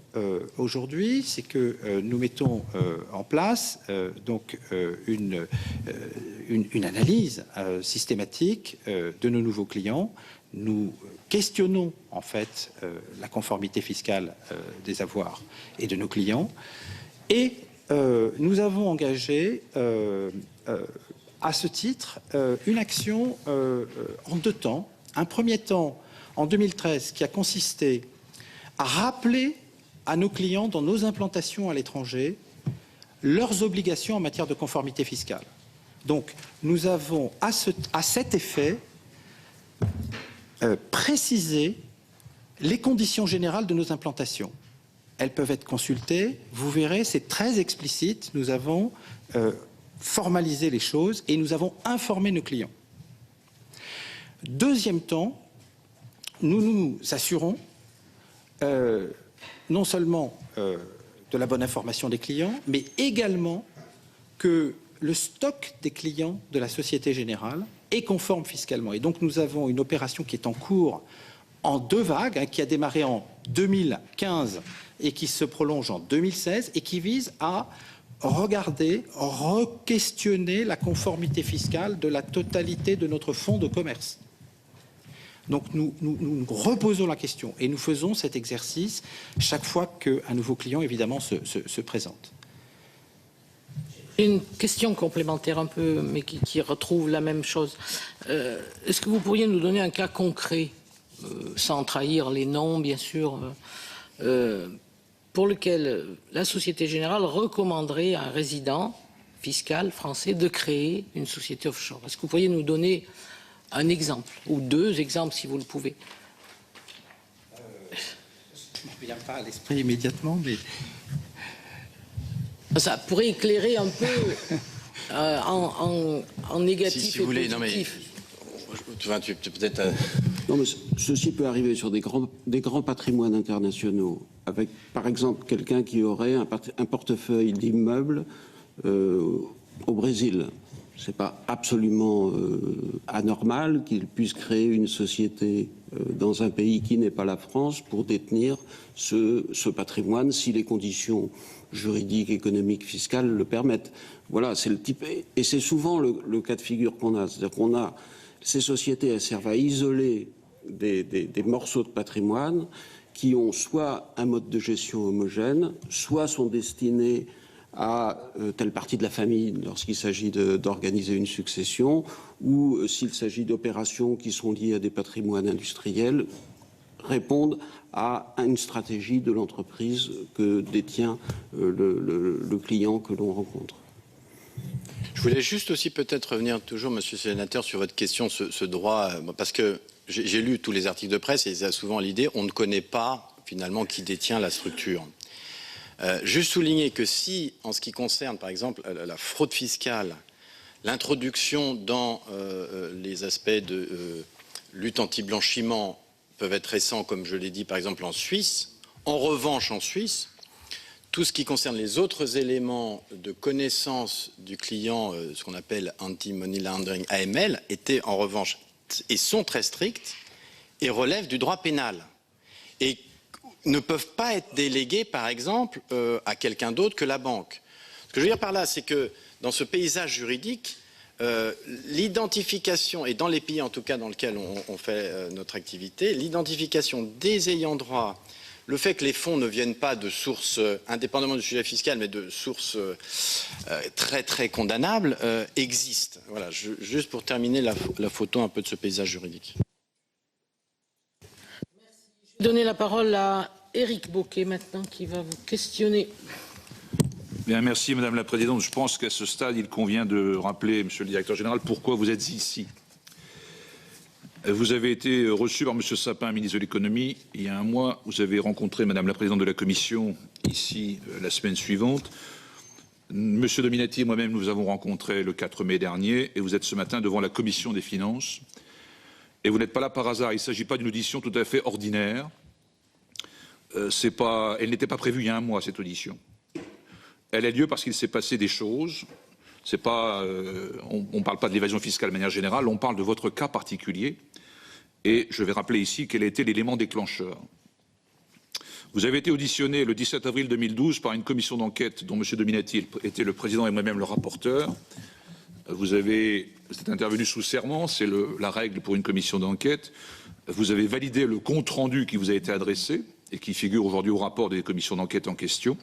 aujourd'hui, c'est que nous mettons en place une analyse systématique de nos nouveaux clients. Nous questionnons en fait la conformité fiscale des avoirs et de nos clients. Et nous avons engagé à ce titre une action en deux temps. Un premier temps en 2013 qui a consisté à rappeler à nos clients dans nos implantations à l'étranger leurs obligations en matière de conformité fiscale. Donc, nous avons à cet effet précisé les conditions générales de nos implantations. Elles peuvent être consultées, vous verrez, c'est très explicite. Nous avons formalisé les choses et nous avons informé nos clients. Deuxième temps, nous nous assurons non seulement de la bonne information des clients, mais également que le stock des clients de la Société Générale est conforme fiscalement. Et donc nous avons une opération qui est en cours en deux vagues, qui a démarré en 2015 et qui se prolonge en 2016 et qui vise à regarder, re-questionner la conformité fiscale de la totalité de notre fonds de commerce. Donc nous reposons la question et nous faisons cet exercice chaque fois qu'un nouveau client, évidemment, se présente. Une question complémentaire un peu, mais qui retrouve la même chose. Est-ce que vous pourriez nous donner un cas concret sans trahir les noms, bien sûr, pour lequel la Société Générale recommanderait à un résident fiscal français de créer une société offshore. Est-ce que vous pourriez nous donner un exemple, ou 2 exemples si vous le pouvez? Je ne viens pas à l'esprit immédiatement, mais... Ça pourrait éclairer un peu en négatif si et vous voulez, positif. non mais, tu peut-être... Non, mais ceci peut arriver sur des grands patrimoines internationaux, avec par exemple quelqu'un qui aurait un portefeuille d'immeubles au Brésil. Ce n'est pas absolument anormal qu'il puisse créer une société dans un pays qui n'est pas la France pour détenir ce patrimoine si les conditions juridiques, économiques, fiscales le permettent. Voilà, c'est le type. Et c'est souvent le cas de figure qu'on a. C'est-à-dire qu'on a ces sociétés, elles servent à isoler des morceaux de patrimoine qui ont soit un mode de gestion homogène, soit sont destinés à telle partie de la famille lorsqu'il s'agit d'organiser une succession, ou s'il s'agit d'opérations qui sont liées à des patrimoines industriels, répondent à une stratégie de l'entreprise que détient le client que l'on rencontre. Je voulais juste aussi peut-être revenir toujours, monsieur le sénateur, sur votre question, ce droit, parce que j'ai lu tous les articles de presse et il y a souvent l'idée on ne connaît pas finalement qui détient la structure. Juste souligner que si, en ce qui concerne par exemple la fraude fiscale, l'introduction dans les aspects de lutte anti-blanchiment peuvent être récents, comme je l'ai dit par exemple en Suisse, en revanche en Suisse, tout ce qui concerne les autres éléments de connaissance du client, ce qu'on appelle anti-money laundering, AML, étaient en revanche et sont très stricts et relèvent du droit pénal. Et ne peuvent pas être délégués, par exemple, à quelqu'un d'autre que la banque. Ce que je veux dire par là, c'est que dans ce paysage juridique, l'identification, et dans les pays en tout cas dans lesquels on fait notre activité, l'identification des ayants droit, le fait que les fonds ne viennent pas de sources, indépendamment du sujet fiscal, mais de sources très très condamnables, existe. Voilà, juste pour terminer la photo un peu de ce paysage juridique. Je vais donner la parole à Éric Bocquet maintenant qui va vous questionner. Bien, merci Madame la Présidente. Je pense qu'à ce stade, il convient de rappeler, Monsieur le Directeur Général, pourquoi vous êtes ici. Vous avez été reçu par Monsieur Sapin, ministre de l'Économie, il y a un mois. Vous avez rencontré Madame la Présidente de la Commission ici la semaine suivante. Monsieur Dominati et moi-même, nous avons rencontré le 4 mai dernier et vous êtes ce matin devant la Commission des Finances. Et vous n'êtes pas là par hasard, il ne s'agit pas d'une audition tout à fait ordinaire. Elle n'était pas prévue il y a un mois, cette audition. Elle a lieu parce qu'il s'est passé des choses. C'est pas, on ne parle pas de l'évasion fiscale de manière générale, on parle de votre cas particulier. Et je vais rappeler ici quel a été l'élément déclencheur. Vous avez été auditionné le 17 avril 2012 par une commission d'enquête dont M. Dominati était le président et moi-même le rapporteur. Vous êtes intervenu sous serment, c'est la règle pour une commission d'enquête. Vous avez validé le compte-rendu qui vous a été adressé et qui figure aujourd'hui au rapport des commissions d'enquête en question.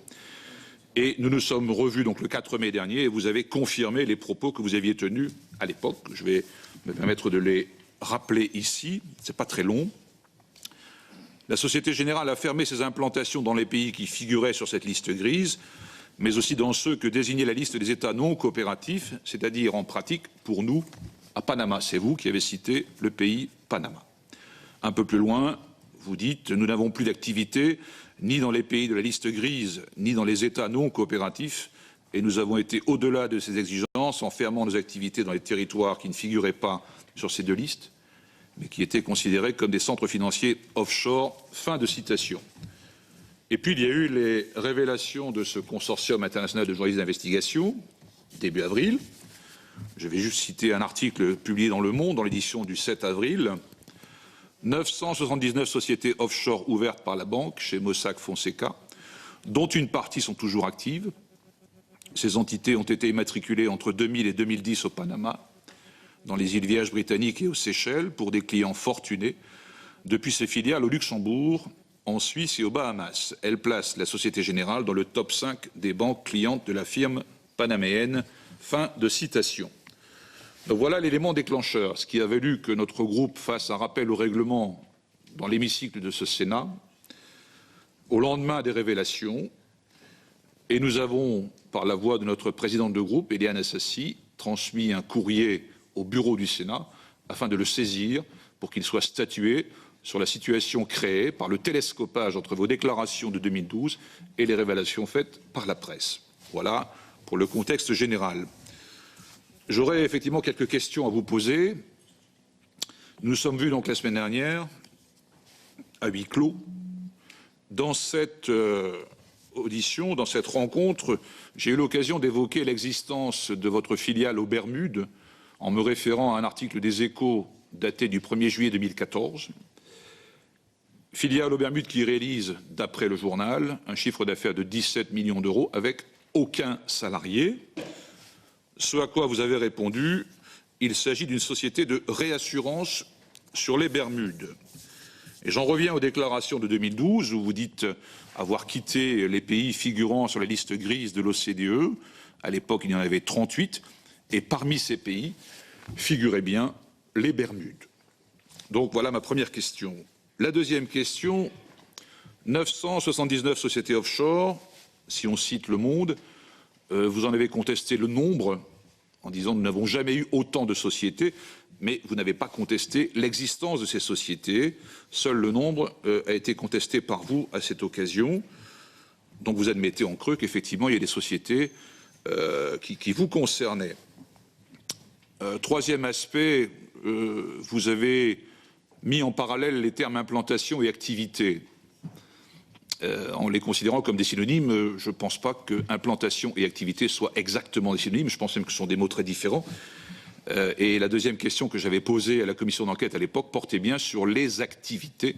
Et nous nous sommes revus donc le 4 mai dernier et vous avez confirmé les propos que vous aviez tenus à l'époque. Je vais me permettre de les rappeler ici, c'est pas très long. La Société Générale a fermé ses implantations dans les pays qui figuraient sur cette liste grise, mais aussi dans ceux que désignait la liste des États non coopératifs, c'est-à-dire en pratique, pour nous, à Panama. C'est vous qui avez cité le pays Panama. Un peu plus loin, vous dites « Nous n'avons plus d'activité ni dans les pays de la liste grise, ni dans les États non coopératifs, et nous avons été au-delà de ces exigences en fermant nos activités dans les territoires qui ne figuraient pas sur ces deux listes, mais qui étaient considérés comme des centres financiers offshore ». Fin de citation. Et puis il y a eu les révélations de ce consortium international de journalistes d'investigation, début avril. Je vais juste citer un article publié dans Le Monde, dans l'édition du 7 avril. 979 sociétés offshore ouvertes par la banque chez Mossack Fonseca, dont une partie sont toujours actives. Ces entités ont été immatriculées entre 2000 et 2010 au Panama, dans les îles Vierges britanniques et aux Seychelles, pour des clients fortunés, depuis ses filiales au Luxembourg, en Suisse et aux Bahamas. Elle place la Société Générale dans le top 5 des banques clientes de la firme panaméenne. Fin de citation. Donc voilà l'élément déclencheur, ce qui a valu que notre groupe fasse un rappel au règlement dans l'hémicycle de ce Sénat au lendemain des révélations et nous avons, par la voix de notre présidente de groupe, Éliane Assassi, transmis un courrier au bureau du Sénat afin de le saisir pour qu'il soit statué sur la situation créée par le télescopage entre vos déclarations de 2012 et les révélations faites par la presse. Voilà pour le contexte général. J'aurais effectivement quelques questions à vous poser. Nous nous sommes vus donc la semaine dernière à huis clos. Dans cette audition, dans cette rencontre, j'ai eu l'occasion d'évoquer l'existence de votre filiale aux Bermudes en me référant à un article des Échos daté du 1er juillet 2014. Filiale aux Bermudes qui réalise, d'après le journal, un chiffre d'affaires de 17 millions d'euros avec aucun salarié. Ce à quoi vous avez répondu, il s'agit d'une société de réassurance sur les Bermudes. Et j'en reviens aux déclarations de 2012 où vous dites avoir quitté les pays figurant sur la liste grise de l'OCDE. À l'époque, il y en avait 38. Et parmi ces pays figuraient bien les Bermudes. Donc voilà ma première question. La deuxième question, 979 sociétés offshore, si on cite Le Monde, vous en avez contesté le nombre en disant nous n'avons jamais eu autant de sociétés, mais vous n'avez pas contesté l'existence de ces sociétés. Seul le nombre a été contesté par vous à cette occasion. Donc vous admettez en creux qu'effectivement il y a des sociétés qui vous concernaient. Troisième aspect, vous avez mis en parallèle les termes implantation et activité. En les considérant comme des synonymes, je ne pense pas que implantation et activité soient exactement des synonymes, je pense même que ce sont des mots très différents. Et la deuxième question que j'avais posée à la commission d'enquête à l'époque portait bien sur les activités.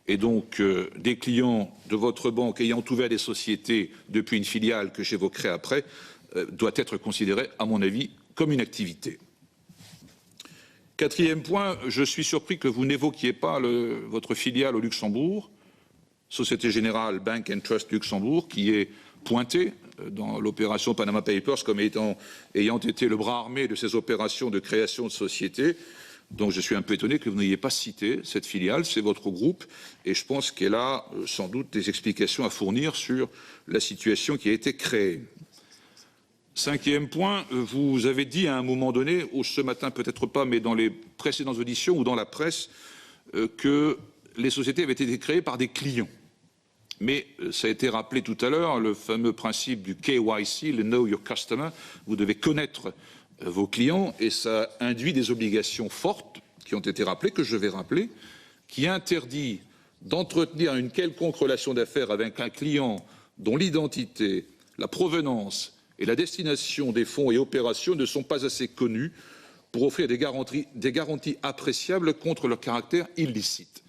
Et donc, des clients de votre banque ayant ouvert des sociétés depuis une filiale que j'évoquerai après, doit être considéré, à mon avis, comme une activité. Quatrième point, je suis surpris que vous n'évoquiez pas votre filiale au Luxembourg, Société Générale Bank and Trust Luxembourg, qui est pointée dans l'opération Panama Papers comme ayant été le bras armé de ces opérations de création de sociétés. Donc je suis un peu étonné que vous n'ayez pas cité cette filiale, c'est votre groupe, et je pense qu'elle a sans doute des explications à fournir sur la situation qui a été créée. Cinquième point, vous avez dit à un moment donné, ou ce matin peut-être pas, mais dans les précédentes auditions ou dans la presse, que les sociétés avaient été créées par des clients. Mais ça a été rappelé tout à l'heure, le fameux principe du KYC, le Know Your Customer, vous devez connaître vos clients et ça induit des obligations fortes qui ont été rappelées, que je vais rappeler, qui interdit d'entretenir une quelconque relation d'affaires avec un client dont l'identité, la provenance et la destination des fonds et opérations ne sont pas assez connus pour offrir des garanties appréciables contre leur caractère illicite.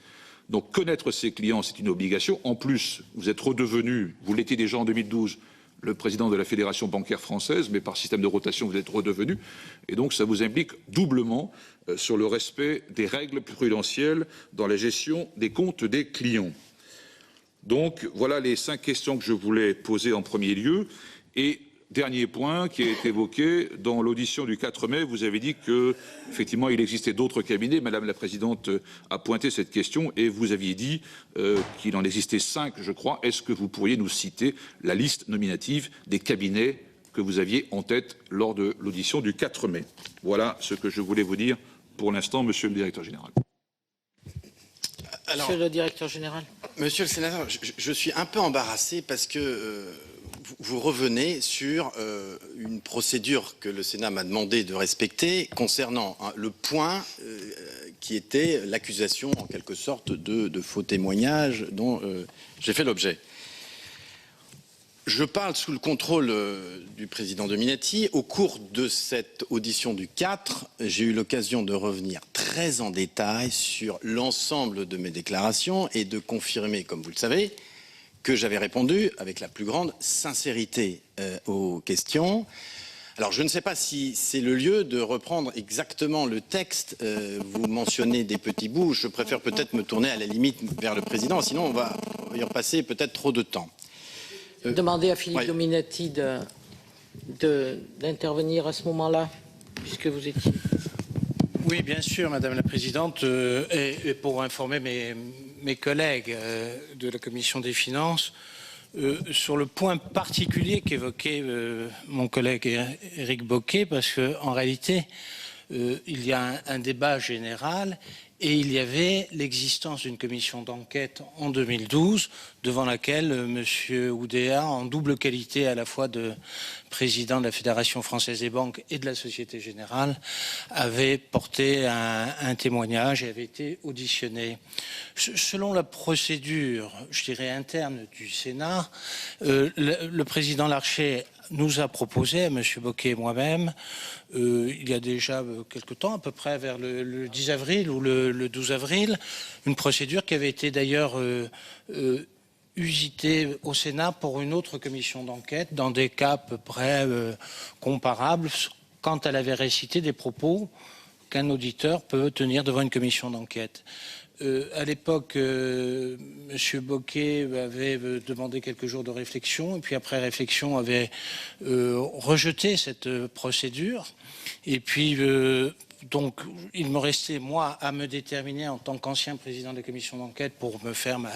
Donc connaître ses clients, c'est une obligation. En plus, vous êtes redevenu, vous l'étiez déjà en 2012, le président de la Fédération bancaire française, mais par système de rotation, vous êtes redevenu. Et donc ça vous implique doublement sur le respect des règles prudentielles dans la gestion des comptes des clients. Donc voilà les 5 questions que je voulais poser en premier lieu. Et dernier point qui a été évoqué, dans l'audition du 4 mai, vous avez dit qu'effectivement il existait d'autres cabinets. Madame la Présidente a pointé cette question et vous aviez dit qu'il en existait 5, je crois. Est-ce que vous pourriez nous citer la liste nominative des cabinets que vous aviez en tête lors de l'audition du 4 mai? Voilà ce que je voulais vous dire pour l'instant, Monsieur le Directeur Général. Alors, Monsieur le Directeur Général. Monsieur le Sénateur, je suis un peu embarrassé parce que vous revenez sur une procédure que le Sénat m'a demandé de respecter concernant le point qui était l'accusation en quelque sorte de faux témoignages dont j'ai fait l'objet. Je parle sous le contrôle du président Dominati. Au cours de cette audition du 4, j'ai eu l'occasion de revenir très en détail sur l'ensemble de mes déclarations et de confirmer, comme vous le savez, que j'avais répondu avec la plus grande sincérité aux questions. Alors je ne sais pas si c'est le lieu de reprendre exactement le texte. Vous mentionnez des petits bouts. Je préfère peut-être me tourner à la limite vers le président, sinon on va y repasser peut-être trop de temps. Demandez à Philippe oui. Dominati d'intervenir à ce moment-là, puisque vous étiez. Oui, bien sûr, Madame la Présidente, et pour informer mes collègues de la Commission des Finances, sur le point particulier qu'évoquait mon collègue Éric Bocquet, parce qu'en réalité, il y a un débat général et il y avait l'existence d'une commission d'enquête en 2012 devant laquelle M. Oudéa, en double qualité à la fois de président de la Fédération française des banques et de la Société Générale, avait porté un témoignage et avait été auditionné. Selon la procédure, je dirais, interne du Sénat, le président Larcher nous a proposé, à M. Bocquet et moi-même, il y a déjà quelque temps, à peu près vers le 10 avril ou le 12 avril, une procédure qui avait été d'ailleurs usitée au Sénat pour une autre commission d'enquête, dans des cas à peu près comparables, quand elle avait récité des propos qu'un auditeur peut tenir devant une commission d'enquête. À l'époque, M. Bocquet avait demandé quelques jours de réflexion, et puis après réflexion avait rejeté cette procédure. Et puis, donc, il me restait, moi, à me déterminer en tant qu'ancien président de la commission d'enquête pour me faire ma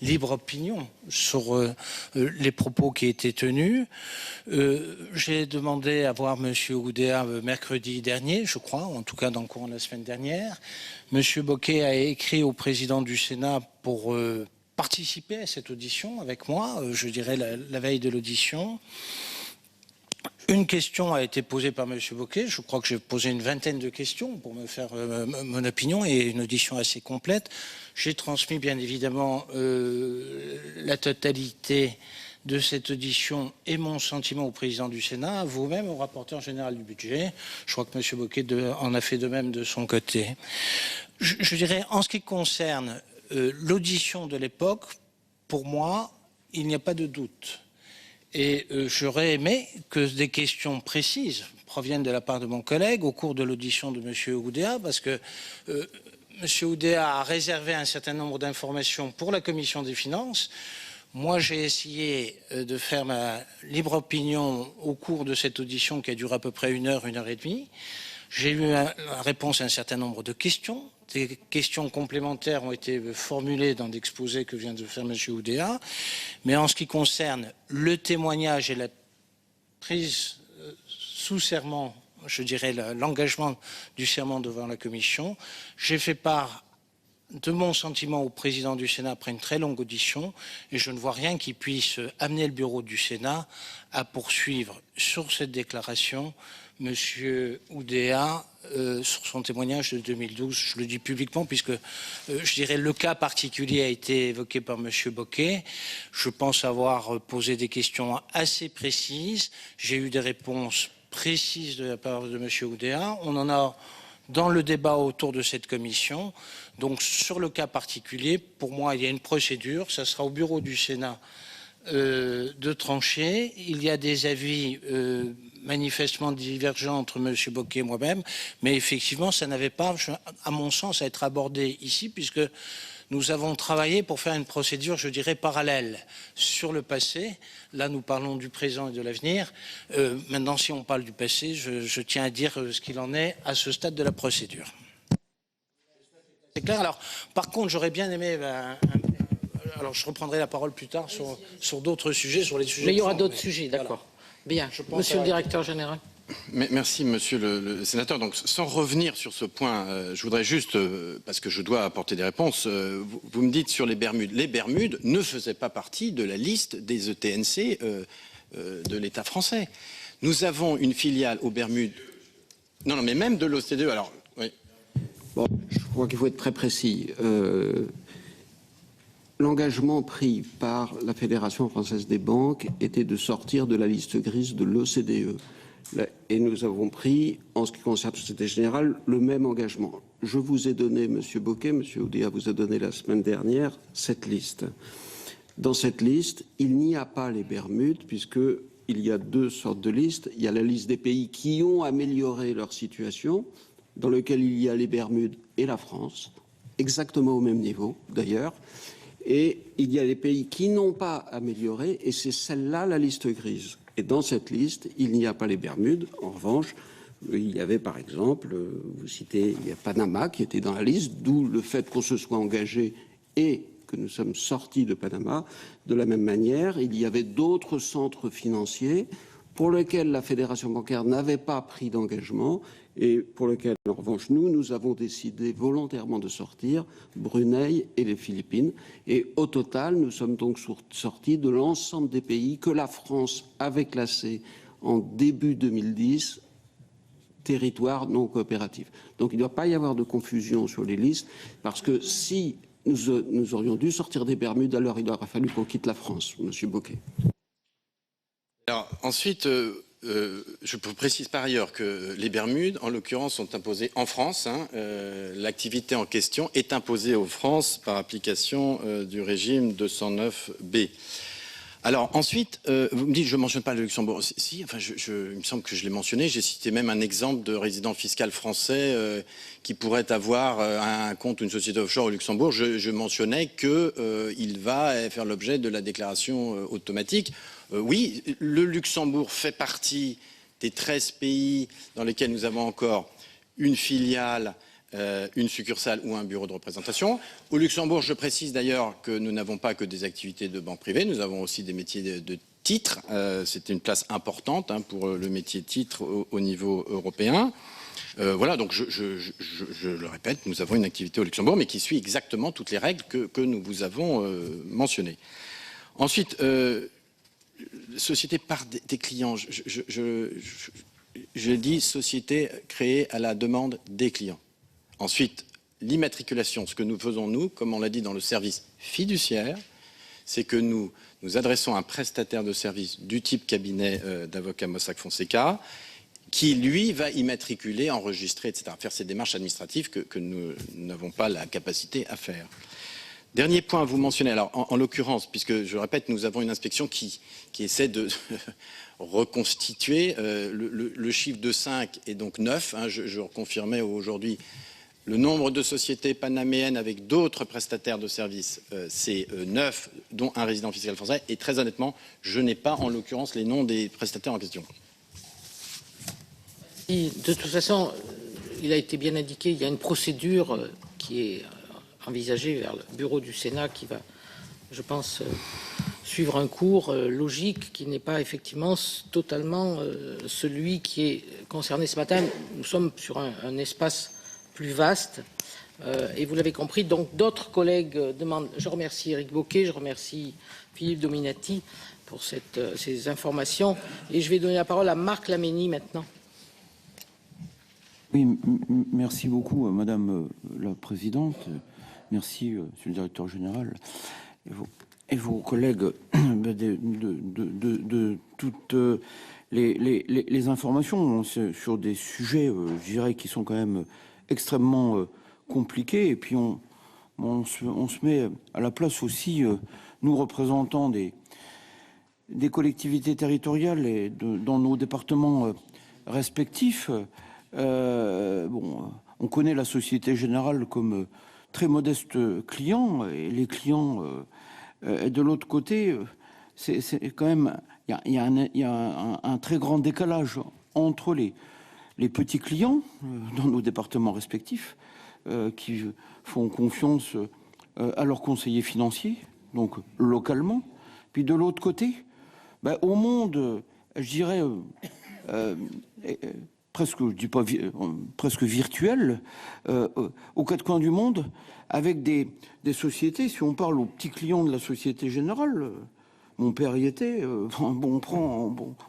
libre opinion sur les propos qui étaient tenus. J'ai demandé à voir M. Oudéa mercredi dernier, je crois, en tout cas dans le courant de la semaine dernière. M. Bocquet a écrit au président du Sénat pour participer à cette audition avec moi, je dirais la veille de l'audition. Une question a été posée par M. Bocquet. Je crois que j'ai posé une vingtaine de questions pour me faire mon opinion et une audition assez complète. J'ai transmis bien évidemment la totalité de cette audition et mon sentiment au président du Sénat, vous-même au rapporteur général du budget. Je crois que M. Bocquet en a fait de même de son côté. Je dirais, en ce qui concerne l'audition de l'époque, pour moi, il n'y a pas de doute. Et j'aurais aimé que des questions précises proviennent de la part de mon collègue au cours de l'audition de M. Oudéa, parce que M. Oudéa a réservé un certain nombre d'informations pour la Commission des finances. Moi, j'ai essayé de faire ma libre opinion au cours de cette audition qui a duré à peu près 1 heure, 1 heure et demie. J'ai eu la réponse à un certain nombre de questions. Des questions complémentaires ont été formulées dans l'exposé que vient de faire M. Oudéa. Mais en ce qui concerne le témoignage et la prise sous serment, je dirais l'engagement du serment devant la Commission, j'ai fait part de mon sentiment au président du Sénat après une très longue audition, et je ne vois rien qui puisse amener le bureau du Sénat à poursuivre sur cette déclaration M. Oudéa sur son témoignage de 2012. Je le dis publiquement puisque je dirais le cas particulier a été évoqué par M. Bocquet. Je pense avoir posé des questions assez précises. J'ai eu des réponses précises de la part de M. Oudéa. On en a dans le débat autour de cette commission. Donc sur le cas particulier, pour moi, il y a une procédure. Ça sera au bureau du Sénat de trancher. Il y a des avis manifestement divergents entre M. Bocquet et moi-même, mais effectivement, ça n'avait pas, à mon sens, à être abordé ici, puisque nous avons travaillé pour faire une procédure, je dirais, parallèle sur le passé. Là, nous parlons du présent et de l'avenir. Maintenant, si on parle du passé, je tiens à dire ce qu'il en est à ce stade de la procédure. C'est clair. Alors, par contre, j'aurais bien aimé... alors, je reprendrai la parole plus tard sur d'autres sujets, sur les sujets... Mais il y aura d'autres sujets, d'accord. Voilà. Bien, Monsieur le directeur général. Merci, monsieur le sénateur. Donc, sans revenir sur ce point, je voudrais juste, parce que je dois apporter des réponses, vous me dites sur les Bermudes. Les Bermudes ne faisaient pas partie de la liste des ETNC de l'État français. Nous avons une filiale aux Bermudes. Non, mais même de l'OCDE. Alors, oui. Bon, je crois qu'il faut être très précis. L'engagement pris par la Fédération française des banques était de sortir de la liste grise de l'OCDE. Et nous avons pris, en ce qui concerne la Société Générale, le même engagement. Je vous ai donné, M. Bocquet, M. Oudéa vous a donné la semaine dernière cette liste. Dans cette liste, il n'y a pas les Bermudes, puisqu'il y a 2 sortes de listes. Il y a la liste des pays qui ont amélioré leur situation, dans lequel il y a les Bermudes et la France, exactement au même niveau d'ailleurs. Et il y a les pays qui n'ont pas amélioré, et c'est celle-là la liste grise. Et dans cette liste, il n'y a pas les Bermudes. En revanche, Il y avait par exemple, vous citez, il y a Panama qui était dans la liste, d'où le fait qu'on se soit engagé et que nous sommes sortis de Panama. De la même manière, il y avait d'autres centres financiers pour lesquels la Fédération bancaire n'avait pas pris d'engagement et pour lesquels, en revanche, nous avons décidé volontairement de sortir, Brunei et les Philippines. Et au total, nous sommes donc sortis de l'ensemble des pays que la France avait classés en début 2010, territoire non coopératif. Donc il ne doit pas y avoir de confusion sur les listes, parce que si nous aurions dû sortir des Bermudes, alors il aurait fallu qu'on quitte la France, Monsieur Bocquet. Alors, ensuite, je précise par ailleurs que les Bermudes, en l'occurrence, sont imposées en France. L'activité en question est imposée aux France par application du régime 209B. Alors ensuite, vous me dites, je ne mentionne pas le Luxembourg. Si, enfin, il me semble que je l'ai mentionné. J'ai cité même un exemple de résident fiscal français qui pourrait avoir un compte ou une société offshore au Luxembourg. Je mentionnais qu'il va faire l'objet de la déclaration automatique. Oui, le Luxembourg fait partie des 13 pays dans lesquels nous avons encore une filiale, une succursale ou un bureau de représentation. Au Luxembourg, je précise d'ailleurs que nous n'avons pas que des activités de banque privée, nous avons aussi des métiers de titre. C'était une place importante pour le métier titre au niveau européen. Voilà, donc je le répète, nous avons une activité au Luxembourg, mais qui suit exactement toutes les règles que nous vous avons mentionnées. Ensuite, société par des clients, je dis société créée à la demande des clients. Ensuite, l'immatriculation, ce que nous faisons, nous, comme on l'a dit dans le service fiduciaire, c'est que nous nous adressons à un prestataire de service du type cabinet d'avocats Mossack Fonseca, qui, lui, va immatriculer, enregistrer, etc., faire ces démarches administratives que nous n'avons pas la capacité à faire. Dernier point, vous mentionnez, alors en l'occurrence, puisque je répète, nous avons une inspection qui essaie de reconstituer, le chiffre de 5 est donc 9, je reconfirmais aujourd'hui. Le nombre de sociétés panaméennes avec d'autres prestataires de services, c'est 9, dont un résident fiscal français. Et très honnêtement, je n'ai pas en l'occurrence les noms des prestataires en question. De toute façon, il a été bien indiqué, il y a une procédure qui est envisagée vers le bureau du Sénat qui va, je pense, suivre un cours logique qui n'est pas effectivement totalement celui qui est concerné ce matin. Nous sommes sur un espace plus vaste et vous l'avez compris, donc d'autres collègues demandent. Je remercie Éric Bocquet, je remercie Philippe Dominati pour ces informations et je vais donner la parole à Marc Laménie maintenant. Oui, merci beaucoup Madame la Présidente, merci Monsieur le Directeur Général et vos collègues de toutes les informations sur des sujets, je dirais, qui sont quand même extrêmement compliqué, et puis on se met à la place aussi, nous représentants des collectivités territoriales et dans nos départements respectifs. On connaît la Société Générale comme très modeste client, et les clients de l'autre côté, c'est quand même, il y a un très grand décalage entre les petits clients dans nos départements respectifs qui font confiance à leurs conseillers financiers, donc localement. Puis de l'autre côté, au monde, je dirais, presque, je dis pas presque virtuel, aux quatre coins du monde, avec des sociétés, si on parle aux petits clients de la Société Générale, mon père y était, on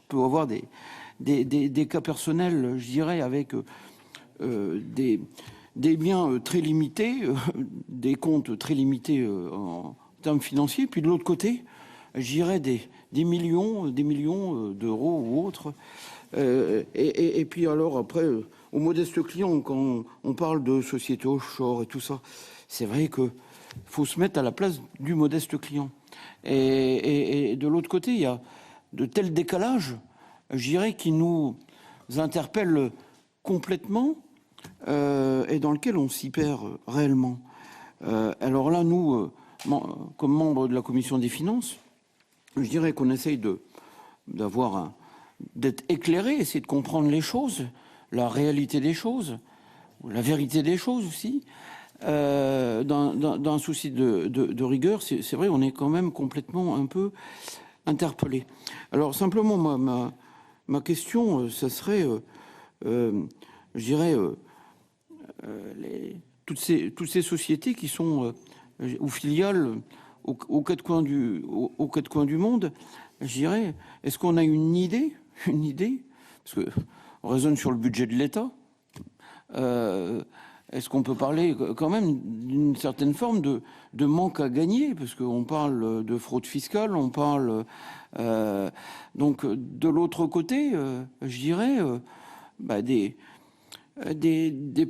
peut avoir des cas personnels, je dirais, avec des biens très limités, des comptes très limités en termes financiers, puis de l'autre côté, je dirais des millions d'euros ou autres. Et puis alors après, aux modestes clients, quand on parle de sociétés offshore et tout ça, c'est vrai qu'il faut se mettre à la place du modeste client. Et de l'autre côté, il y a de tels décalages, je dirais, qui nous interpellent complètement et dans lequel on s'y perd réellement. Alors là, nous, comme membres de la Commission des Finances, je dirais qu'on essaye d'être éclairé, essayer de comprendre les choses, la réalité des choses, ou la vérité des choses aussi. Dans un souci de rigueur, c'est vrai, on est quand même complètement un peu interpellé. Alors simplement, ma question, ça serait, je dirais, toutes ces sociétés qui sont ou filiales aux quatre coins du monde, je dirais, est-ce qu'on a une idée, parce que on raisonne sur le budget de l'État. Est-ce qu'on peut parler quand même d'une certaine forme de manque à gagner? Parce qu'on parle de fraude fiscale, on parle... donc, de l'autre côté, je dirais, des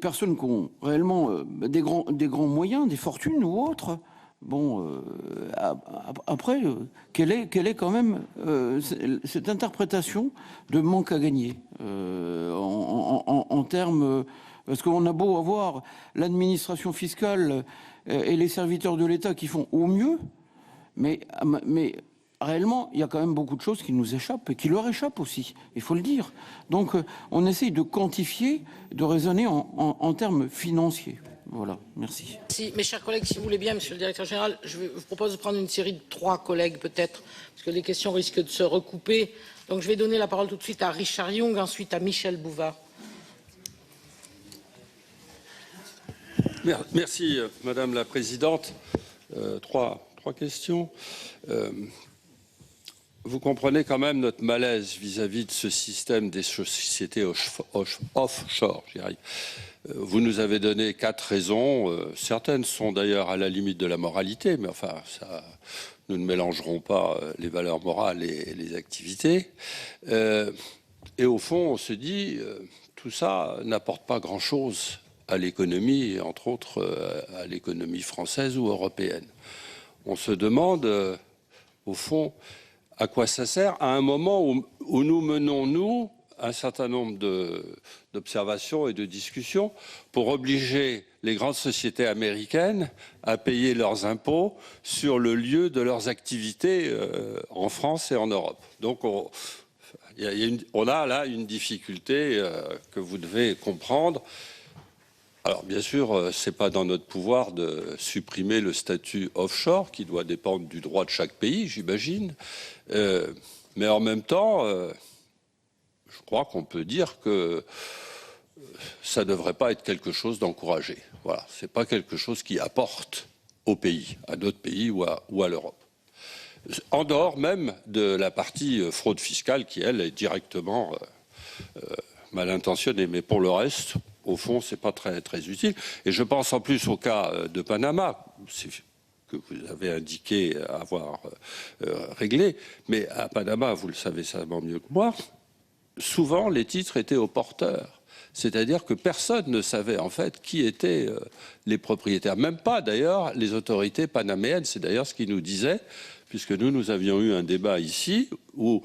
personnes qui ont réellement des grands moyens, des fortunes ou autres. Bon, après, quelle est quand même cette interprétation de manque à gagner en termes... Parce qu'on a beau avoir l'administration fiscale et les serviteurs de l'État qui font au mieux, mais réellement, il y a quand même beaucoup de choses qui nous échappent et qui leur échappent aussi, il faut le dire. Donc, on essaye de quantifier, de raisonner en termes financiers. Voilà, merci. Si, mes chers collègues, si vous voulez bien, Monsieur le Directeur Général, je vous propose de prendre une série de 3 collègues peut-être, parce que les questions risquent de se recouper. Donc, je vais donner la parole tout de suite à Richard Yung, ensuite à Michel Bouvard. Merci, Madame la Présidente. Trois questions. Vous comprenez quand même notre malaise vis-à-vis de ce système des sociétés offshore, j'y arrive. Vous nous avez donné 4 raisons. Certaines sont d'ailleurs à la limite de la moralité, mais enfin, ça, nous ne mélangerons pas les valeurs morales et les activités. Et au fond, on se dit, tout ça n'apporte pas grand-chose à l'économie, et entre autres à l'économie française ou européenne. On se demande, au fond, à quoi ça sert à un moment où nous menons, nous, un certain nombre d'observations et de discussions pour obliger les grandes sociétés américaines à payer leurs impôts sur le lieu de leurs activités en France et en Europe. Donc on a là une difficulté que vous devez comprendre. Alors bien sûr, ce n'est pas dans notre pouvoir de supprimer le statut offshore qui doit dépendre du droit de chaque pays, j'imagine. Mais en même temps, je crois qu'on peut dire que ça ne devrait pas être quelque chose d'encouragé. Voilà, ce n'est pas quelque chose qui apporte au pays, à d'autres pays ou à l'Europe. En dehors même de la partie fraude fiscale qui, elle, est directement mal intentionnée. Mais pour le reste, au fond, ce n'est pas très, très utile. Et je pense en plus au cas de Panama, que vous avez indiqué avoir réglé. Mais à Panama, vous le savez certainement mieux que moi, souvent les titres étaient aux porteurs. C'est-à-dire que personne ne savait en fait qui étaient les propriétaires. Même pas d'ailleurs les autorités panaméennes. C'est d'ailleurs ce qu'ils nous disaient, puisque nous avions eu un débat ici où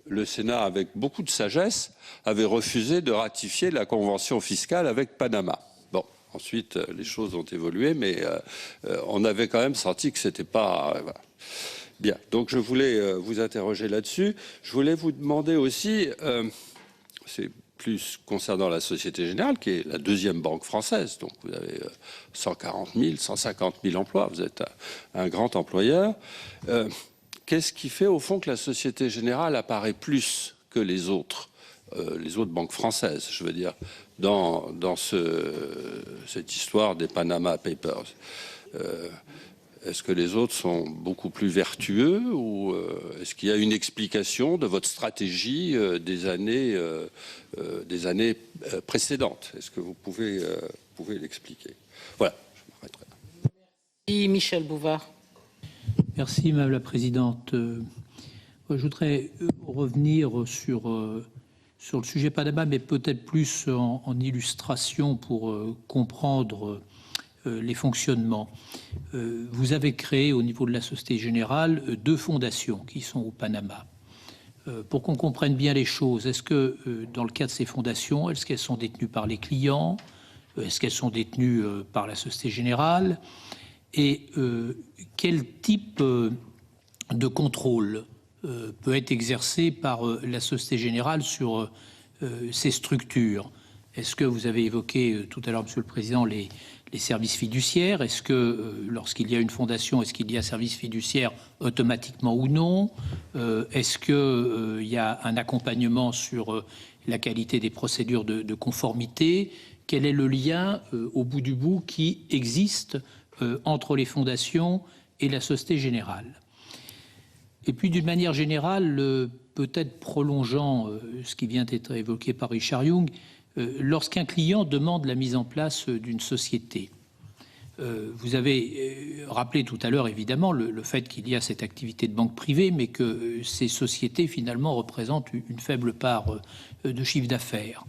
le Sénat, avec beaucoup de sagesse, avait refusé de ratifier la convention fiscale avec Panama. Bon, ensuite, les choses ont évolué, mais on avait quand même senti que c'était pas... Bien, donc je voulais vous interroger là-dessus. Je voulais vous demander aussi, c'est plus concernant la Société Générale, qui est la deuxième banque française, donc vous avez 140 000, 150 000 emplois, vous êtes un grand employeur. Qu'est-ce qui fait au fond que la Société Générale apparaît plus que les autres banques françaises, je veux dire, dans cette histoire des Panama Papers? Est-ce que les autres sont beaucoup plus vertueux ou est-ce qu'il y a une explication de votre stratégie des années précédentes? Est-ce que vous pouvez l'expliquer? Voilà, je m'arrêterai là. Merci, Michel Bouvard. Merci, Madame la Présidente. Je voudrais revenir sur le sujet Panama, mais peut-être plus en illustration pour comprendre les fonctionnements. Vous avez créé au niveau de la Société Générale 2 fondations qui sont au Panama. Pour qu'on comprenne bien les choses, est-ce que dans le cas de ces fondations, est-ce qu'elles sont détenues par les clients? Est-ce qu'elles sont détenues par la Société Générale? Et quel type de contrôle peut être exercé par la Société Générale sur ces structures? Est-ce que vous avez évoqué tout à l'heure, Monsieur le Président, les services fiduciaires? Est-ce que lorsqu'il y a une fondation, est-ce qu'il y a service fiduciaire automatiquement ou non? Est-ce qu'il y a un accompagnement sur la qualité des procédures de conformité? Quel est le lien, au bout du bout, qui existe entre les fondations et la Société Générale? Et puis, d'une manière générale, peut-être prolongeant ce qui vient d'être évoqué par Richard Yung, lorsqu'un client demande la mise en place d'une société, vous avez rappelé tout à l'heure, évidemment, le fait qu'il y a cette activité de banque privée, mais que ces sociétés, finalement, représentent une faible part de chiffre d'affaires.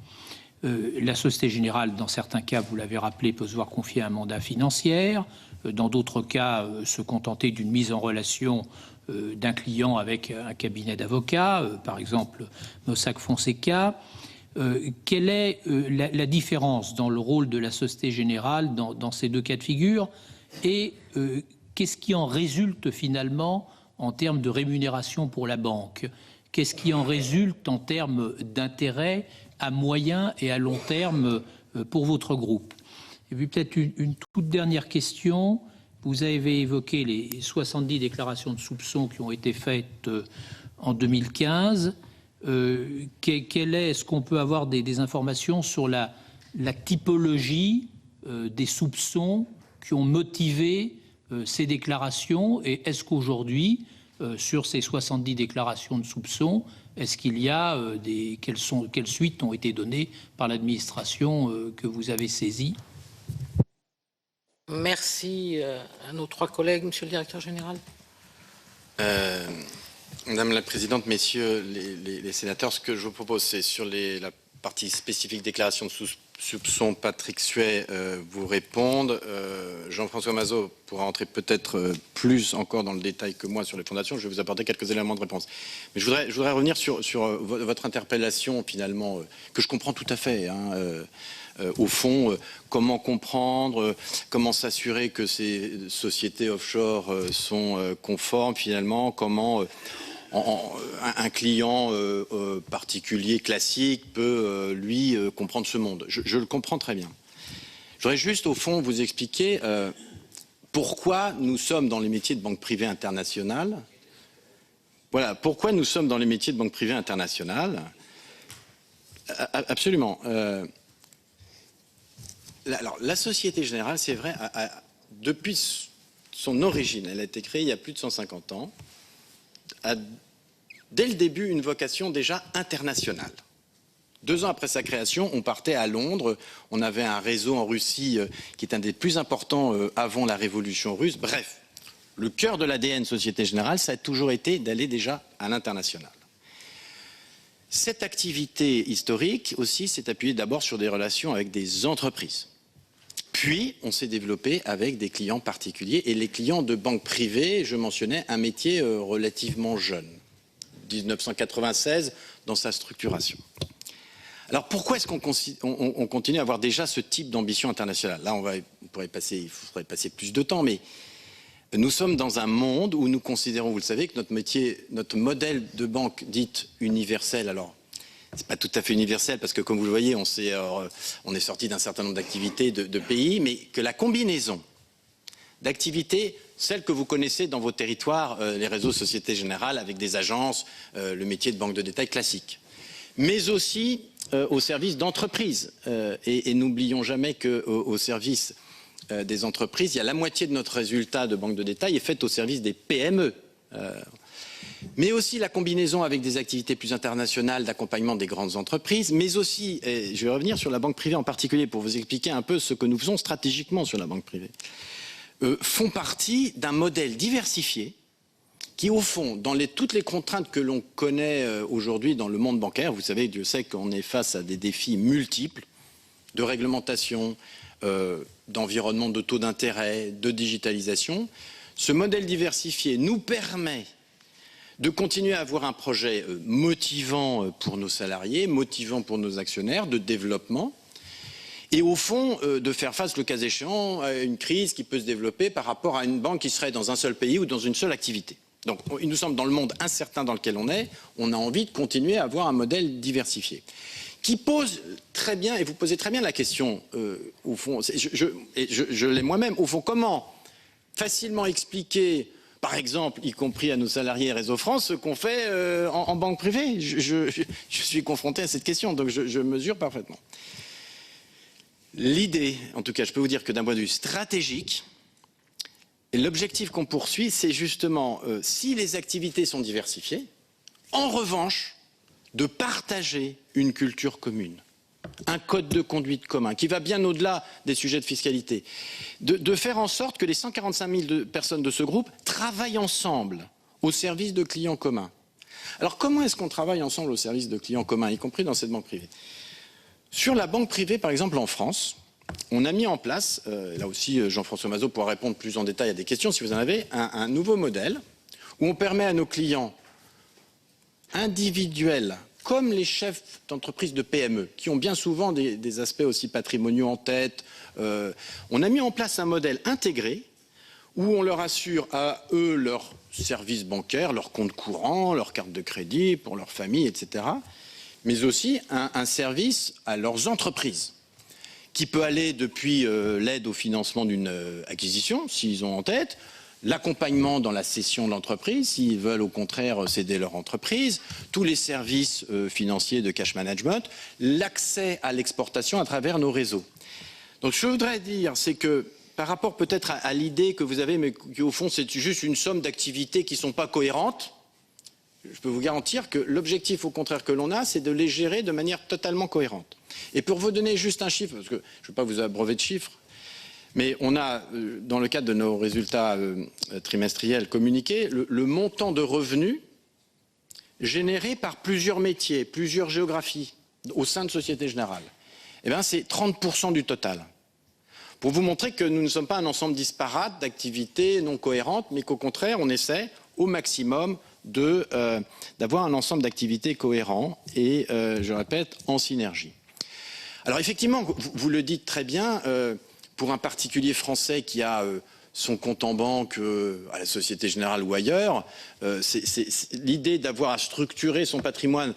La Société Générale, dans certains cas, vous l'avez rappelé, peut se voir confier un mandat financier. Dans d'autres cas, se contenter d'une mise en relation d'un client avec un cabinet d'avocats, par exemple Mossack Fonseca. Quelle est la différence dans le rôle de la Société Générale dans ces deux cas de figure, et qu'est-ce qui en résulte finalement en termes de rémunération pour la banque? Qu'est-ce qui en résulte en termes d'intérêt à moyen et à long terme pour votre groupe? Et puis peut-être une toute dernière question. Vous avez évoqué les 70 déclarations de soupçons qui ont été faites en 2015. Est-ce qu'on peut avoir des informations sur la typologie des soupçons qui ont motivé ces déclarations, et est-ce qu'aujourd'hui, sur ces 70 déclarations de soupçons, est-ce qu'il y a quelles suites ont été données par l'administration que vous avez saisie? Merci à nos trois collègues. Monsieur le Directeur Général. Madame la Présidente, Messieurs les sénateurs, ce que je vous propose, c'est sur la partie spécifique déclaration de soupçons, Patrick Suet vous répondre. Jean-François Mazot pourra entrer peut-être plus encore dans le détail que moi sur les fondations. Je vais vous apporter quelques éléments de réponse. Mais je voudrais revenir sur votre interpellation, finalement, que je comprends tout à fait. Au fond, comment comprendre, comment s'assurer que ces sociétés offshore sont conformes, finalement, comment un client particulier classique peut, lui, comprendre ce monde. Je le comprends très bien. Je voudrais juste, au fond, vous expliquer pourquoi nous sommes dans les métiers de banque privée internationale. Voilà, pourquoi nous sommes dans les métiers de banque privée internationale. Absolument. Alors, la Société Générale, c'est vrai, depuis son origine, elle a été créée il y a plus de 150 ans, a dès le début une vocation déjà internationale. 2 ans après sa création, on partait à Londres, on avait un réseau en Russie qui est un des plus importants avant la révolution russe. Bref, le cœur de l'ADN Société Générale, ça a toujours été d'aller déjà à l'international. Cette activité historique aussi s'est appuyée d'abord sur des relations avec des entreprises. Puis, on s'est développé avec des clients particuliers. Et les clients de banque privée, je mentionnais un métier relativement jeune, 1996, dans sa structuration. Alors, pourquoi est-ce qu'on continue à avoir déjà ce type d'ambition internationale? Là, il faudrait passer plus de temps, mais nous sommes dans un monde où nous considérons, vous le savez, que notre modèle de banque dite universelle, alors, c'est pas tout à fait universel parce que, comme vous le voyez, on est sorti d'un certain nombre d'activités de pays, mais que la combinaison d'activités, celles que vous connaissez dans vos territoires, les réseaux Société Générale avec des agences, le métier de banque de détail classique, mais aussi au service d'entreprises. Et n'oublions jamais qu'au service des entreprises, il y a la moitié de notre résultat de banque de détail est faite au service des PME. Mais aussi la combinaison avec des activités plus internationales d'accompagnement des grandes entreprises, mais aussi, et je vais revenir sur la banque privée en particulier pour vous expliquer un peu ce que nous faisons stratégiquement sur la banque privée, font partie d'un modèle diversifié qui, au fond, dans toutes les contraintes que l'on connaît aujourd'hui dans le monde bancaire, vous savez, Dieu sait qu'on est face à des défis multiples de réglementation, d'environnement de taux d'intérêt, de digitalisation. Ce modèle diversifié nous permet de continuer à avoir un projet motivant pour nos salariés, motivant pour nos actionnaires, de développement, et au fond de faire face, le cas échéant, à une crise qui peut se développer par rapport à une banque qui serait dans un seul pays ou dans une seule activité. Donc nous sommes dans le monde incertain dans lequel on a envie de continuer à avoir un modèle diversifié, qui pose très bien, et vous posez très bien la question, au fond, je l'ai moi-même, au fond, comment facilement expliquer, par exemple, y compris à nos salariés Réseau France, ce qu'on fait en banque privée. Je suis confronté à cette question, donc je mesure parfaitement. L'idée, en tout cas, je peux vous dire que d'un point de vue stratégique, l'objectif qu'on poursuit, c'est justement, si les activités sont diversifiées, en revanche, de partager une culture commune, un code de conduite commun, qui va bien au-delà des sujets de fiscalité, de faire en sorte que les 145 000 personnes de ce groupe travaillent ensemble au service de clients communs. Alors comment est-ce qu'on travaille ensemble au service de clients communs, y compris dans cette banque privée? Sur la banque privée, par exemple, en France, on a mis en place, là aussi Jean-François Mazot pourra répondre plus en détail à des questions si vous en avez, un nouveau modèle où on permet à nos clients individuels, comme les chefs d'entreprise de PME, qui ont bien souvent des aspects aussi patrimoniaux en tête, on a mis en place un modèle intégré où on leur assure à eux leur service bancaire, leur compte courant, leur carte de crédit pour leur famille, etc., mais aussi un service à leurs entreprises, qui peut aller depuis l'aide au financement d'une acquisition, s'ils ont en tête, l'accompagnement dans la cession de l'entreprise, s'ils veulent au contraire céder leur entreprise, tous les services financiers de cash management, l'accès à l'exportation à travers nos réseaux. Donc ce que je voudrais dire, c'est que par rapport peut-être à l'idée que vous avez, mais qui au fond c'est juste une somme d'activités qui ne sont pas cohérentes, je peux vous garantir que l'objectif au contraire que l'on a, c'est de les gérer de manière totalement cohérente. Et pour vous donner juste un chiffre, parce que je ne vais pas vous abreuver de chiffres, mais on a, dans le cadre de nos résultats trimestriels communiqués, le montant de revenus généré par plusieurs métiers, plusieurs géographies au sein de Société Générale. Eh bien, c'est 30% du total. Pour vous montrer que nous ne sommes pas un ensemble disparate d'activités non cohérentes, mais qu'au contraire, on essaie au maximum d'avoir un ensemble d'activités cohérents et, je répète, en synergie. Alors effectivement, vous le dites très bien, pour un particulier français qui a son compte en banque à la Société Générale ou ailleurs, l'idée d'avoir à structurer son patrimoine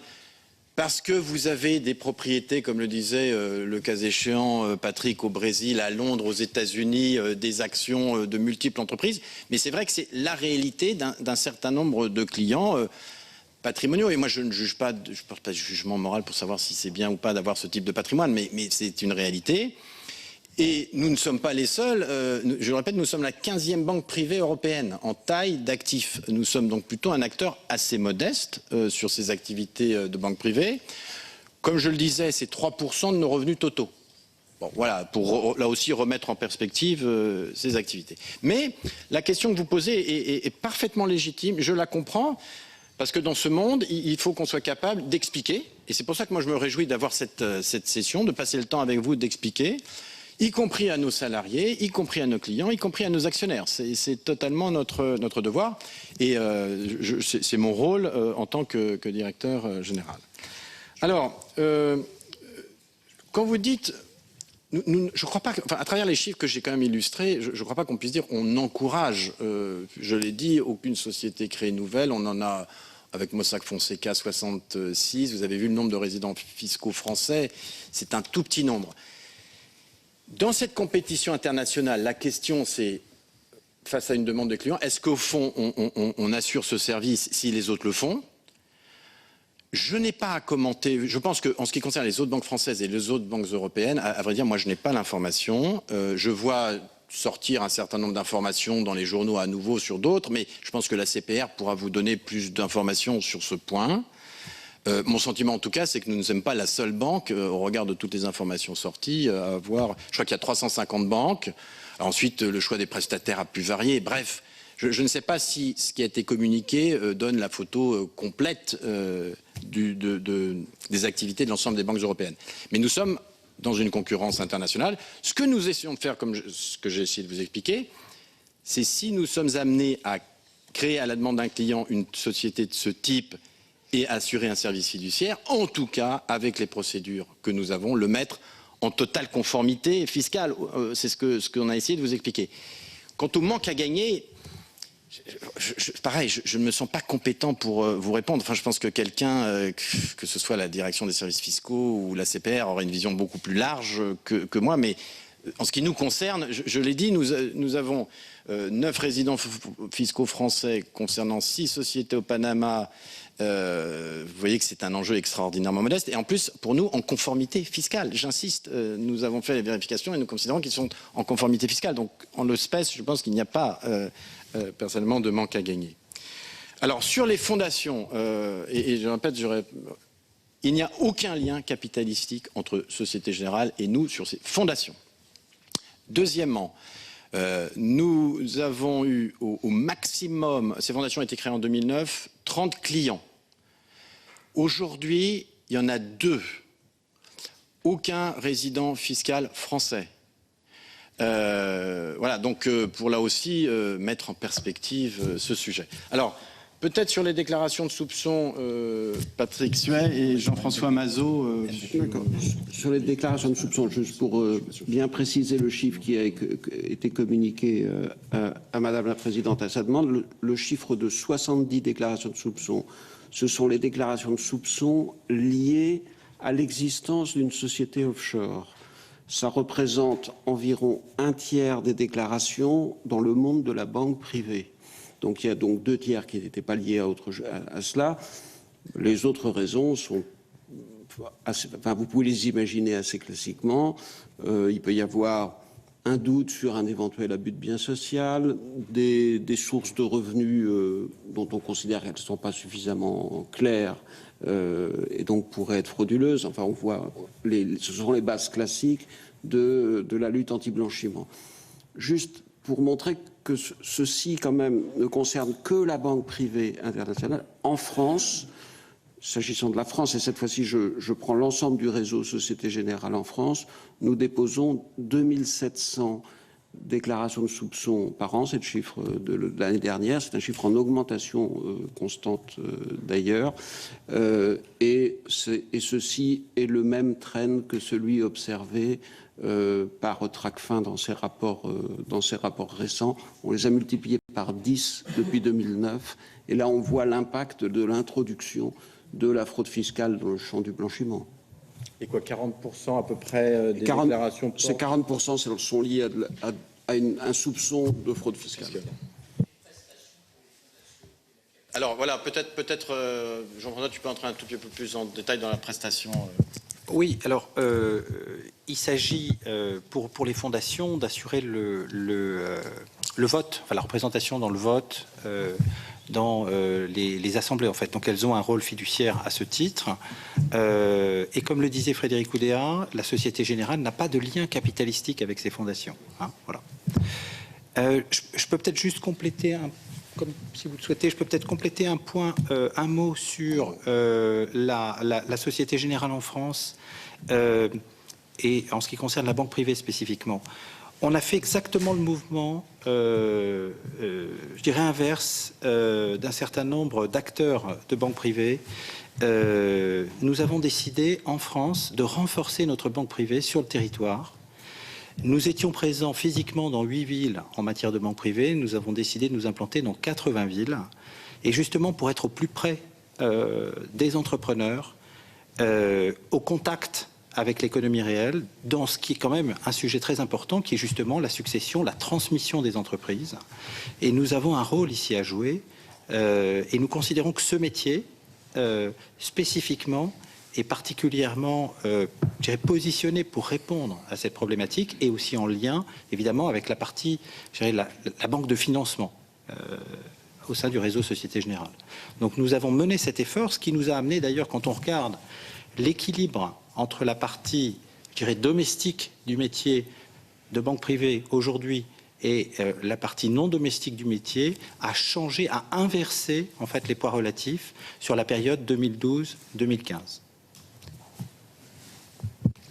parce que vous avez des propriétés, comme le disait le cas échéant Patrick, au Brésil, à Londres, aux États-Unis, des actions de multiples entreprises. Mais c'est vrai que c'est la réalité d'un certain nombre de clients patrimoniaux. Et moi, je ne juge pas, je ne porte pas de jugement moral pour savoir si c'est bien ou pas d'avoir ce type de patrimoine, mais c'est une réalité. Et nous ne sommes pas les seuls, je le répète, nous sommes la 15e banque privée européenne en taille d'actifs. Nous sommes donc plutôt un acteur assez modeste sur ces activités de banque privée. Comme je le disais, c'est 3% de nos revenus totaux. Bon, voilà, pour là aussi remettre en perspective ces activités. Mais la question que vous posez est parfaitement légitime, je la comprends, parce que dans ce monde, il faut qu'on soit capable d'expliquer, et c'est pour ça que moi je me réjouis d'avoir cette session, de passer le temps avec vous d'expliquer, y compris à nos salariés, y compris à nos clients, y compris à nos actionnaires. C'est totalement notre devoir et c'est mon rôle en tant que directeur général. Alors, quand vous dites, je ne crois pas, à travers les chiffres que j'ai quand même illustrés, je ne crois pas qu'on puisse dire on encourage, je l'ai dit, aucune société créée nouvelle, on en a avec Mossack Fonseca 66, vous avez vu le nombre de résidents fiscaux français, c'est un tout petit nombre. Dans cette compétition internationale, la question c'est, face à une demande de clients, est-ce qu'au fond on assure ce service si les autres le font? Je n'ai pas à commenter, je pense qu'en ce qui concerne les autres banques françaises et les autres banques européennes, à vrai dire, moi je n'ai pas l'information. Je vois sortir un certain nombre d'informations dans les journaux à nouveau sur d'autres, mais je pense que la CPR pourra vous donner plus d'informations sur ce point. Mon sentiment en tout cas, c'est que nous ne sommes pas la seule banque, au regard de toutes les informations sorties, à avoir, je crois qu'il y a 350 banques. Alors ensuite, le choix des prestataires a pu varier. Bref, je ne sais pas si ce qui a été communiqué donne la photo complète des activités de l'ensemble des banques européennes. Mais nous sommes dans une concurrence internationale. Ce que nous essayons de faire, comme ce que j'ai essayé de vous expliquer, c'est si nous sommes amenés à créer à la demande d'un client une société de ce type et assurer un service fiduciaire, en tout cas, avec les procédures que nous avons, le mettre en totale conformité fiscale. C'est ce qu'on a essayé de vous expliquer. Quant au manque à gagner, pareil, je ne me sens pas compétent pour vous répondre. Enfin, je pense que quelqu'un, que ce soit la direction des services fiscaux ou la CPR, aurait une vision beaucoup plus large que moi. Mais en ce qui nous concerne, je l'ai dit, nous avons 9 résidents fiscaux français concernant 6 sociétés au Panama. Vous voyez que c'est un enjeu extraordinairement modeste. Et en plus, pour nous, en conformité fiscale. J'insiste, nous avons fait les vérifications et nous considérons qu'ils sont en conformité fiscale. Donc, en l'espèce, je pense qu'il n'y a pas personnellement de manque à gagner. Alors, sur les fondations, et je répète, il n'y a aucun lien capitalistique entre Société Générale et nous sur ces fondations. Deuxièmement, nous avons eu au maximum, ces fondations ont été créées en 2009, 30 clients. Aujourd'hui, il y en a 2. Aucun résident fiscal français. Voilà, donc pour là aussi mettre en perspective ce sujet. Alors, peut-être sur les déclarations de soupçons, Patrick Suet et Jean-François Mazot. D'accord. Sur les déclarations de soupçons, juste pour bien préciser le chiffre qui a été communiqué à Madame la Présidente à sa demande, le chiffre de 70 déclarations de soupçons, ce sont les déclarations de soupçons liées à l'existence d'une société offshore. Ça représente environ un tiers des déclarations dans le monde de la banque privée. Donc il y a donc 2 tiers qui n'étaient pas liés à cela. Les autres raisons sont, vous pouvez les imaginer assez classiquement. Il peut y avoir un doute sur un éventuel abus de bien social, des sources de revenus dont on considère qu'elles ne sont pas suffisamment claires et donc pourraient être frauduleuses. Enfin, on voit, ce sont les bases classiques de la lutte anti-blanchiment. Juste pour montrer que ceci, quand même, ne concerne que la banque privée internationale. En France, s'agissant de la France, et cette fois-ci, je prends l'ensemble du réseau Société Générale en France, nous déposons 2700 déclarations de soupçons par an. C'est le chiffre de l'année dernière. C'est un chiffre en augmentation constante d'ailleurs. Et ceci est le même trend que celui observé par Tracfin dans ses rapports récents. On les a multipliés par 10 depuis 2009. Et là, on voit l'impact de l'introduction de la fraude fiscale dans le champ du blanchiment. Et quoi, 40% à peu près des déclarations? Ces 40% sont liés à un soupçon de fraude fiscale. Alors voilà, peut-être Jean-François, tu peux entrer un tout petit peu plus en détail dans la prestation. Oui, alors il s'agit pour les fondations d'assurer le vote, enfin la représentation dans le vote dans les assemblées en fait. Donc elles ont un rôle fiduciaire à ce titre. Et comme le disait Frédéric Oudéa, la Société Générale n'a pas de lien capitalistique avec ces fondations. Hein, voilà. Je peux peut-être juste compléter comme si vous le souhaitez, je peux peut-être compléter un point, un mot sur la Société Générale en France et en ce qui concerne la banque privée spécifiquement. On a fait exactement le mouvement, je dirais inverse, d'un certain nombre d'acteurs de banques privées. Nous avons décidé en France de renforcer notre banque privée sur le territoire. Nous étions présents physiquement dans 8 villes en matière de banque privée. Nous avons décidé de nous implanter dans 80 villes. Et justement pour être au plus près des entrepreneurs, au contact avec l'économie réelle, dans ce qui est quand même un sujet très important, qui est justement la succession, la transmission des entreprises. Et nous avons un rôle ici à jouer. Et nous considérons que ce métier, spécifiquement, est particulièrement positionné pour répondre à cette problématique et aussi en lien, évidemment, avec la partie, je dirais, la banque de financement au sein du réseau Société Générale. Donc nous avons mené cet effort, ce qui nous a amené d'ailleurs, quand on regarde l'équilibre entre la partie, je dirais, domestique du métier de banque privée aujourd'hui et la partie non domestique du métier, a changé, a inversé en fait les poids relatifs sur la période 2012-2015.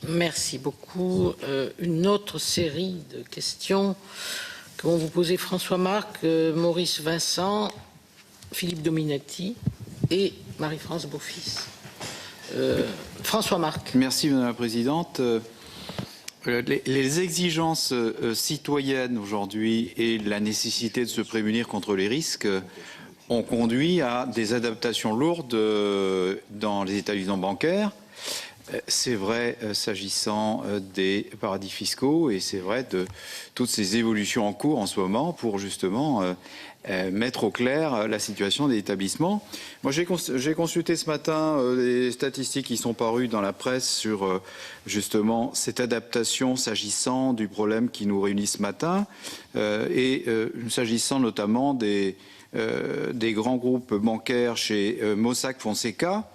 Merci beaucoup. Une autre série de questions que vont vous poser François Marc, Maurice Vincent, Philippe Dominati et Marie-France Beaufils. François Marc. Merci Madame la Présidente. Les exigences citoyennes aujourd'hui et la nécessité de se prémunir contre les risques ont conduit à des adaptations lourdes dans les établissements bancaires. C'est vrai s'agissant des paradis fiscaux et c'est vrai de toutes ces évolutions en cours en ce moment pour justement mettre au clair la situation des établissements. Moi, j'ai consulté ce matin les statistiques qui sont parues dans la presse sur justement cette adaptation s'agissant du problème qui nous réunit ce matin et s'agissant notamment des grands groupes bancaires chez Mossack Fonseca.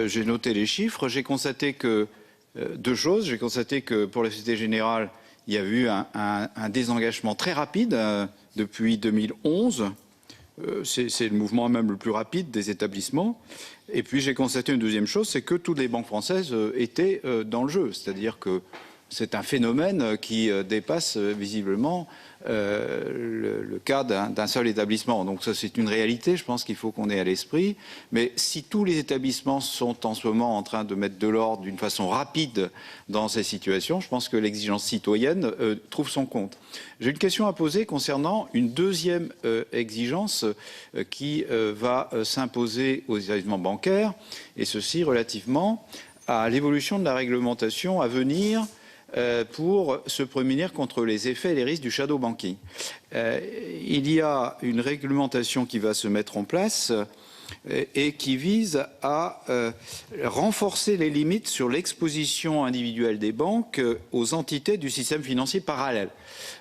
J'ai noté les chiffres. J'ai constaté que deux choses. J'ai constaté que pour la Société Générale, il y a eu un désengagement très rapide depuis 2011. C'est le mouvement même le plus rapide des établissements. Et puis j'ai constaté une deuxième chose, c'est que toutes les banques françaises étaient dans le jeu. C'est-à-dire que c'est un phénomène qui dépasse visiblement le cas d'un seul établissement. Donc ça, c'est une réalité, je pense qu'il faut qu'on ait à l'esprit. Mais si tous les établissements sont en ce moment en train de mettre de l'ordre d'une façon rapide dans ces situations, je pense que l'exigence citoyenne trouve son compte. J'ai une question à poser concernant une deuxième exigence qui va s'imposer aux établissements bancaires, et ceci relativement à l'évolution de la réglementation à venir pour se prémunir contre les effets et les risques du shadow banking. Il y a une réglementation qui va se mettre en place et qui vise à renforcer les limites sur l'exposition individuelle des banques aux entités du système financier parallèle.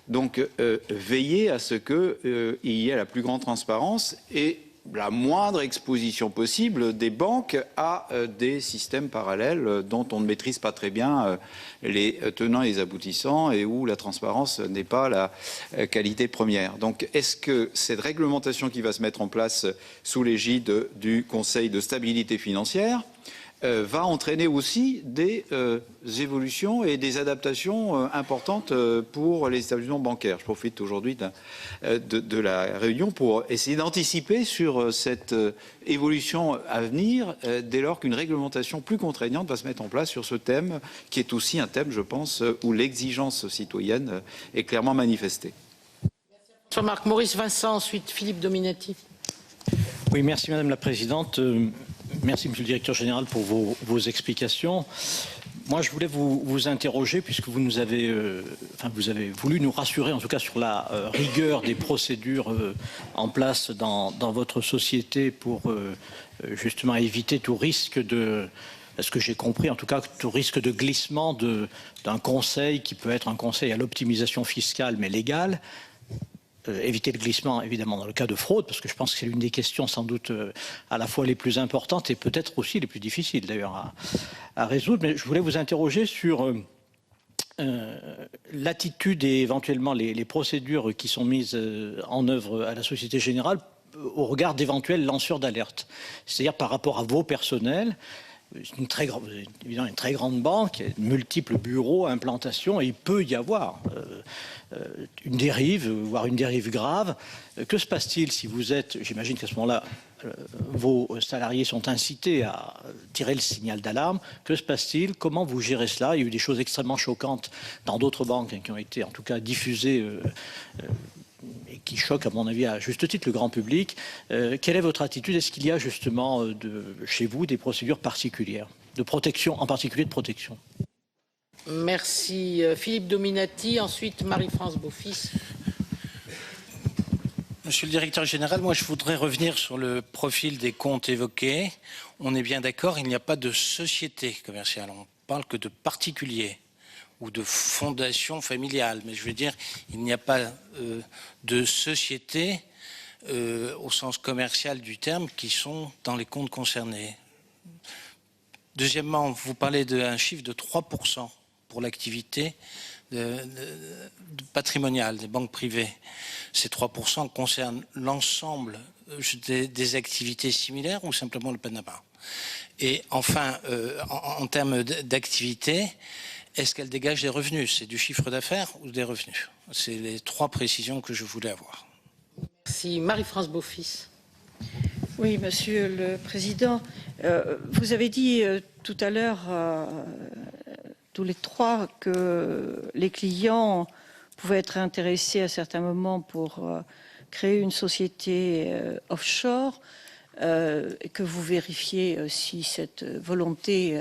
Donc veiller à ce qu'il y ait la plus grande transparence et la moindre exposition possible des banques à des systèmes parallèles dont on ne maîtrise pas très bien les tenants et les aboutissants et où la transparence n'est pas la qualité première. Donc est-ce que cette réglementation qui va se mettre en place sous l'égide du Conseil de stabilité financière va entraîner aussi des évolutions et des adaptations importantes pour les établissements bancaires. Je profite aujourd'hui de la réunion pour essayer d'anticiper sur cette évolution à venir dès lors qu'une réglementation plus contraignante va se mettre en place sur ce thème qui est aussi un thème, je pense, où l'exigence citoyenne est clairement manifestée. Marc Maurice Vincent, ensuite Philippe Dominati. Oui, merci Madame la Présidente. Merci Monsieur le Directeur Général pour vos explications. Moi, je voulais vous interroger, puisque vous avez voulu nous rassurer, en tout cas sur la rigueur des procédures en place dans votre société pour justement éviter tout risque de, ce que j'ai compris, en tout cas, tout risque de glissement d'un conseil qui peut être un conseil à l'optimisation fiscale mais légale. Éviter le glissement, évidemment, dans le cas de fraude, parce que je pense que c'est l'une des questions sans doute à la fois les plus importantes et peut-être aussi les plus difficiles d'ailleurs à résoudre. Mais je voulais vous interroger sur l'attitude et éventuellement les procédures qui sont mises en œuvre à la Société Générale au regard d'éventuels lanceurs d'alerte. C'est-à-dire par rapport à vos personnels. Une très grande banque, multiples bureaux, implantations, et il peut y avoir une dérive, voire une dérive grave. Que se passe-t-il si vous êtes, j'imagine qu'à ce moment-là, vos salariés sont incités à tirer le signal d'alarme. Que se passe-t-il? Comment vous gérez cela? Il y a eu des choses extrêmement choquantes dans d'autres banques qui ont été en tout cas diffusées et qui choquent, à mon avis, à juste titre, le grand public. Quelle est votre attitude? Est-ce qu'il y a justement chez vous des procédures particulières, de protection, en particulier de protection? Merci Philippe Dominati, ensuite Marie-France Beaufils. Monsieur le Directeur Général, moi je voudrais revenir sur le profil des comptes évoqués. On est bien d'accord, il n'y a pas de société commerciale, on parle que de particuliers ou de fondation familiale. Mais je veux dire, il n'y a pas de société au sens commercial du terme qui sont dans les comptes concernés. Deuxièmement, vous parlez d'un chiffre de 3% pour l'activité patrimoniale des banques privées. Ces 3% concernent l'ensemble des activités similaires ou simplement le Panama? Et enfin, en termes d'activité, est-ce qu'elle dégage des revenus? C'est du chiffre d'affaires ou des revenus? C'est les trois précisions que je voulais avoir. Merci. Marie-France Beaufils. Oui, Monsieur le Président, vous avez dit tout à l'heure, tous les trois que les clients pouvaient être intéressés à certains moments pour créer une société offshore, et que vous vérifiez si cette volonté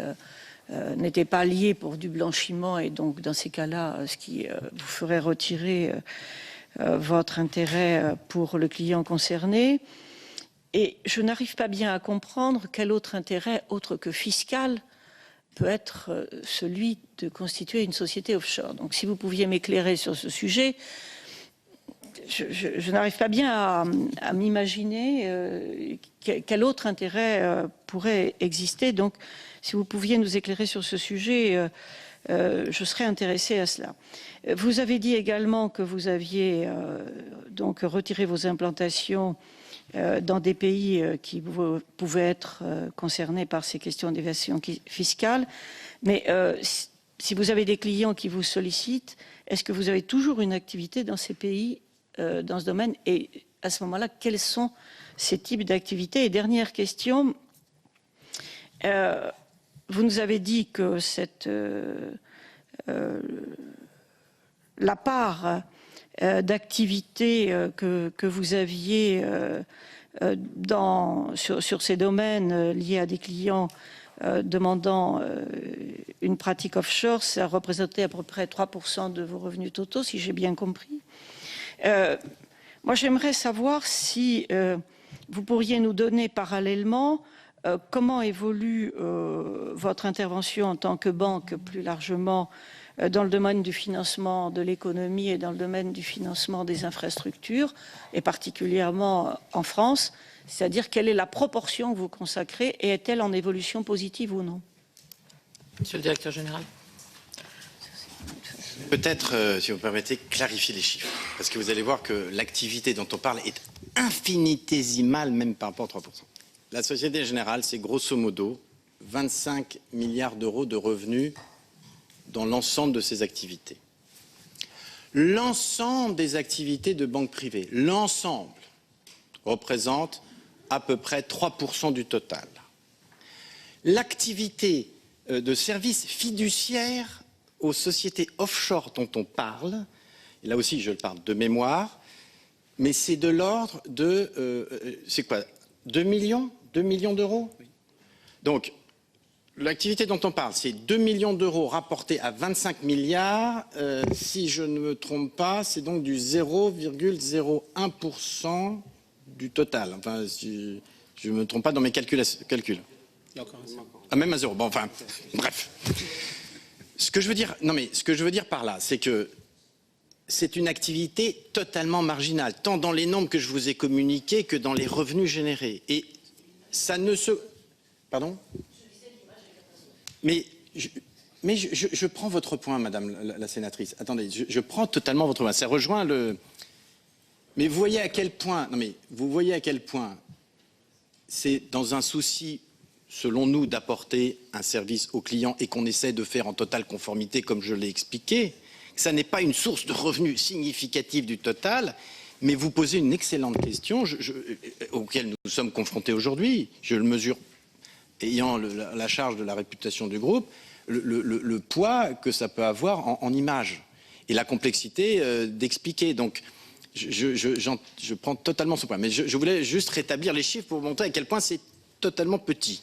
n'était pas liée pour du blanchiment, et donc dans ces cas-là, ce qui vous ferait retirer votre intérêt pour le client concerné. Et je n'arrive pas bien à comprendre quel autre intérêt, autre que fiscal, peut être celui de constituer une société offshore. Donc si vous pouviez m'éclairer sur ce sujet, je n'arrive pas bien à m'imaginer quel autre intérêt pourrait exister. Donc si vous pouviez nous éclairer sur ce sujet, je serais intéressée à cela. Vous avez dit également que vous aviez donc retiré vos implantations dans des pays qui pouvaient être concernés par ces questions d'évasion fiscale. Mais si vous avez des clients qui vous sollicitent, est-ce que vous avez toujours une activité dans ces pays, dans ce domaine? Et à ce moment-là, quels sont ces types d'activités? Et dernière question, vous nous avez dit que la part d'activité que vous aviez sur ces domaines liés à des clients demandant une pratique offshore, ça représentait à peu près 3% de vos revenus totaux, si j'ai bien compris. Moi, j'aimerais savoir si vous pourriez nous donner parallèlement comment évolue votre intervention en tant que banque plus largement dans le domaine du financement de l'économie et dans le domaine du financement des infrastructures, et particulièrement en France, c'est-à-dire quelle est la proportion que vous consacrez et est-elle en évolution positive ou non? Monsieur le directeur général. Peut-être, si vous me permettez, clarifier les chiffres. Parce que vous allez voir que l'activité dont on parle est infinitésimale, même par rapport à 3%. La Société Générale, c'est grosso modo 25 milliards d'euros de revenus dans l'ensemble de ses activités. L'ensemble des activités de banque privée, l'ensemble, représente à peu près 3% du total. L'activité de services fiduciaires aux sociétés offshore dont on parle, et là aussi je parle de mémoire, mais c'est de l'ordre de, c'est quoi, 2 millions d'euros? Oui. Donc, l'activité dont on parle, c'est 2 millions d'euros rapportés à 25 milliards. Si je ne me trompe pas, c'est donc du 0,01% du total. Enfin, si je ne me trompe pas dans mes calculs. Ah, même à zéro. Bon, enfin, bref. Ce que je veux dire, non mais ce que je veux dire par là, c'est que c'est une activité totalement marginale, tant dans les nombres que je vous ai communiqués que dans les revenus générés. Et ça ne se... Pardon ? Mais je prends votre point, Madame la sénatrice. Attendez, je prends totalement votre point. Ça rejoint le... Mais vous voyez à quel point... Non mais vous voyez à quel point c'est dans un souci, selon nous, d'apporter un service aux clients et qu'on essaie de faire en totale conformité, comme je l'ai expliqué. Ça n'est pas une source de revenus significative du total, mais vous posez une excellente question auquel nous sommes confrontés aujourd'hui. Je le mesure, ayant la charge de la réputation du groupe, le poids que ça peut avoir en image et la complexité d'expliquer. Donc, je prends totalement ce point. Mais je voulais juste rétablir les chiffres pour vous montrer à quel point c'est totalement petit.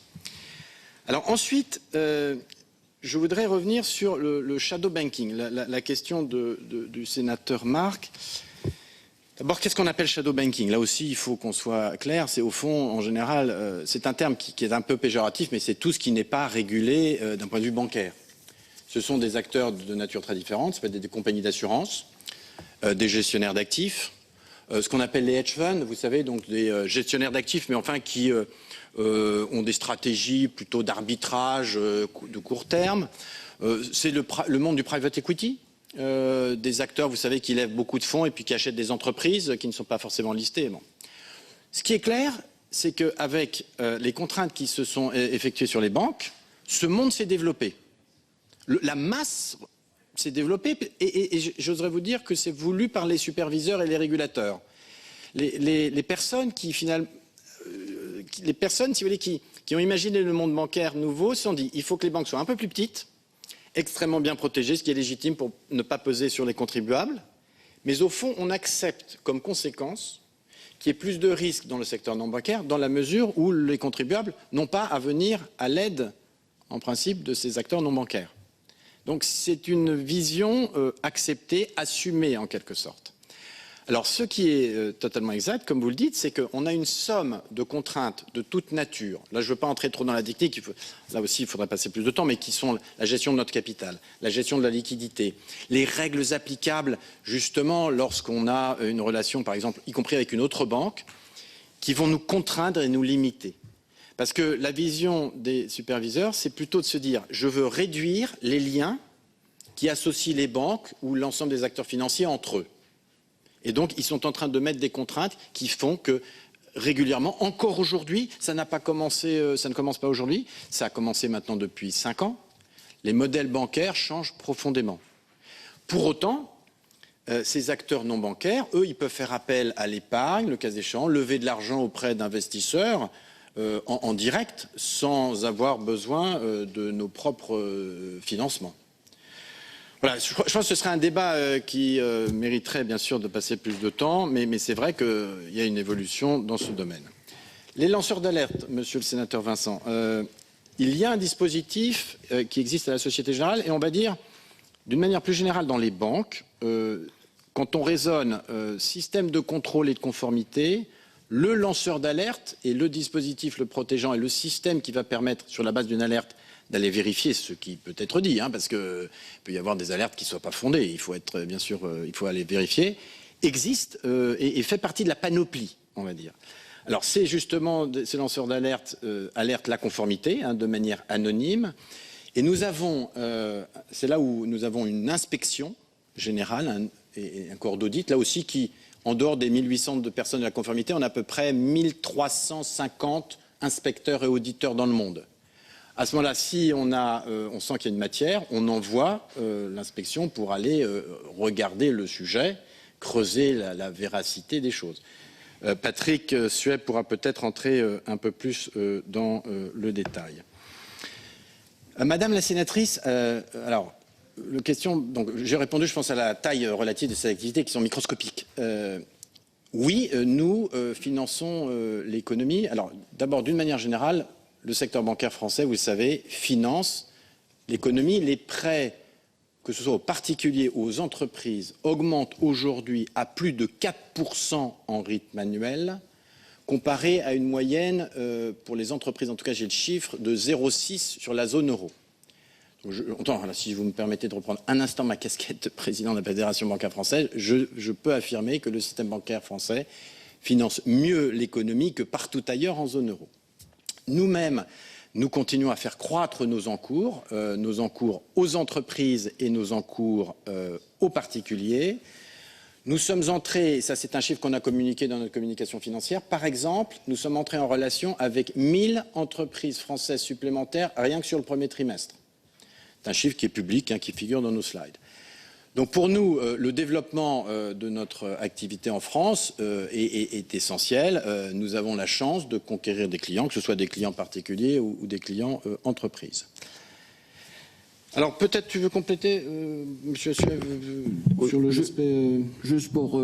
Alors ensuite, je voudrais revenir sur le shadow banking, la question du sénateur Marc. D'abord, qu'est-ce qu'on appelle shadow banking? Là aussi, il faut qu'on soit clair. C'est au fond, en général, c'est un terme qui est un peu péjoratif, mais c'est tout ce qui n'est pas régulé d'un point de vue bancaire. Ce sont des acteurs de nature très différente. Ça peut être des compagnies d'assurance, des gestionnaires d'actifs, ce qu'on appelle les hedge funds, vous savez, donc des gestionnaires d'actifs, mais enfin qui ont des stratégies plutôt d'arbitrage de court terme. C'est le monde du private equity. Des acteurs, vous savez, qui lèvent beaucoup de fonds et puis qui achètent des entreprises qui ne sont pas forcément listées. Bon. Ce qui est clair, c'est qu'avec les contraintes qui se sont effectuées sur les banques, ce monde s'est développé. La masse s'est développée et j'oserais vous dire que c'est voulu par les superviseurs et les régulateurs. Les personnes qui, finalement, si vous voulez, qui ont imaginé le monde bancaire nouveau se sont dit il faut que les banques soient un peu plus petites extrêmement bien protégés, ce qui est légitime pour ne pas peser sur les contribuables. Mais au fond, on accepte comme conséquence qu'il y ait plus de risques dans le secteur non bancaire, dans la mesure où les contribuables n'ont pas à venir à l'aide, en principe, de ces acteurs non bancaires. Donc c'est une vision acceptée, assumée en quelque sorte. Alors ce qui est totalement exact, comme vous le dites, c'est qu'on a une somme de contraintes de toute nature. Là, je ne veux pas entrer trop dans la technique, là aussi il faudrait passer plus de temps, mais qui sont la gestion de notre capital, la gestion de la liquidité, les règles applicables justement lorsqu'on a une relation, par exemple, y compris avec une autre banque, qui vont nous contraindre et nous limiter. Parce que la vision des superviseurs, c'est plutôt de se dire « je veux réduire les liens qui associent les banques ou l'ensemble des acteurs financiers entre eux ». Et donc, ils sont en train de mettre des contraintes qui font que, régulièrement, encore aujourd'hui, ça ne commence pas aujourd'hui, ça a commencé maintenant depuis 5 ans, les modèles bancaires changent profondément. Pour autant, ces acteurs non bancaires, eux, ils peuvent faire appel à l'épargne, le cas échéant, lever de l'argent auprès d'investisseurs en direct, sans avoir besoin de nos propres financements. Voilà, je pense que ce serait un débat qui mériterait bien sûr de passer plus de temps, mais c'est vrai qu'il y a une évolution dans ce domaine. Les lanceurs d'alerte, monsieur le sénateur Vincent, il y a un dispositif qui existe à la Société Générale et on va dire d'une manière plus générale dans les banques, quand on raisonne système de contrôle et de conformité, le lanceur d'alerte et le dispositif le protégeant et le système qui va permettre sur la base d'une alerte d'aller vérifier ce qui peut être dit, parce qu'il peut y avoir des alertes qui ne soient pas fondées, il faut être, bien sûr, il faut aller vérifier, existe et fait partie de la panoplie, on va dire. Alors c'est justement, ces lanceurs d'alerte alertent la conformité de manière anonyme, et nous avons, c'est là où nous avons une inspection générale et un corps d'audit, là aussi qui, en dehors des 1800 de personnes de la conformité, on a à peu près 1350 inspecteurs et auditeurs dans le monde. À ce moment-là, si on sent qu'il y a une matière, on envoie l'inspection pour aller regarder le sujet, creuser la véracité des choses. Patrick Suet pourra peut-être entrer un peu plus dans le détail. Madame la sénatrice, alors, question, donc j'ai répondu, je pense, à la taille relative de ces activités qui sont microscopiques. Oui, nous finançons l'économie. Alors, d'abord, d'une manière générale, le secteur bancaire français, vous le savez, finance l'économie. Les prêts, que ce soit aux particuliers ou aux entreprises, augmentent aujourd'hui à plus de 4% en rythme annuel, comparé à une moyenne, pour les entreprises, en tout cas j'ai le chiffre, de 0,6 sur la zone euro. Si vous me permettez de reprendre un instant ma casquette de président de la Fédération bancaire française, je peux affirmer que le système bancaire français finance mieux l'économie que partout ailleurs en zone euro. Nous-mêmes, nous continuons à faire croître nos encours aux entreprises et nos encours aux particuliers. Nous sommes entrés, ça c'est un chiffre qu'on a communiqué dans notre communication financière, par exemple, nous sommes entrés en relation avec 1000 entreprises françaises supplémentaires rien que sur le premier trimestre. C'est un chiffre qui est public, qui figure dans nos slides. Donc pour nous, le développement de notre activité en France est essentiel. Nous avons la chance de conquérir des clients, que ce soit des clients particuliers ou des clients entreprises. Alors peut-être tu veux compléter, monsieur sur le juste pour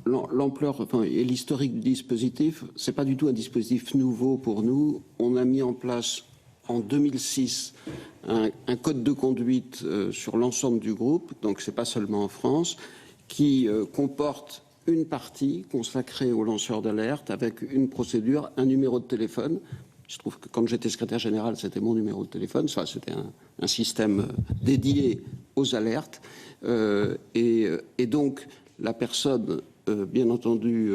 l'ampleur et l'historique du dispositif, c'est pas du tout un dispositif nouveau pour nous. On a mis en place en 2006 un code de conduite sur l'ensemble du groupe, donc c'est pas seulement en France, qui comporte une partie consacrée aux lanceurs d'alerte avec une procédure, un numéro de téléphone. Je trouve que quand j'étais secrétaire général, c'était mon numéro de téléphone, c'était un système dédié aux alertes. Et donc, la personne, bien entendu,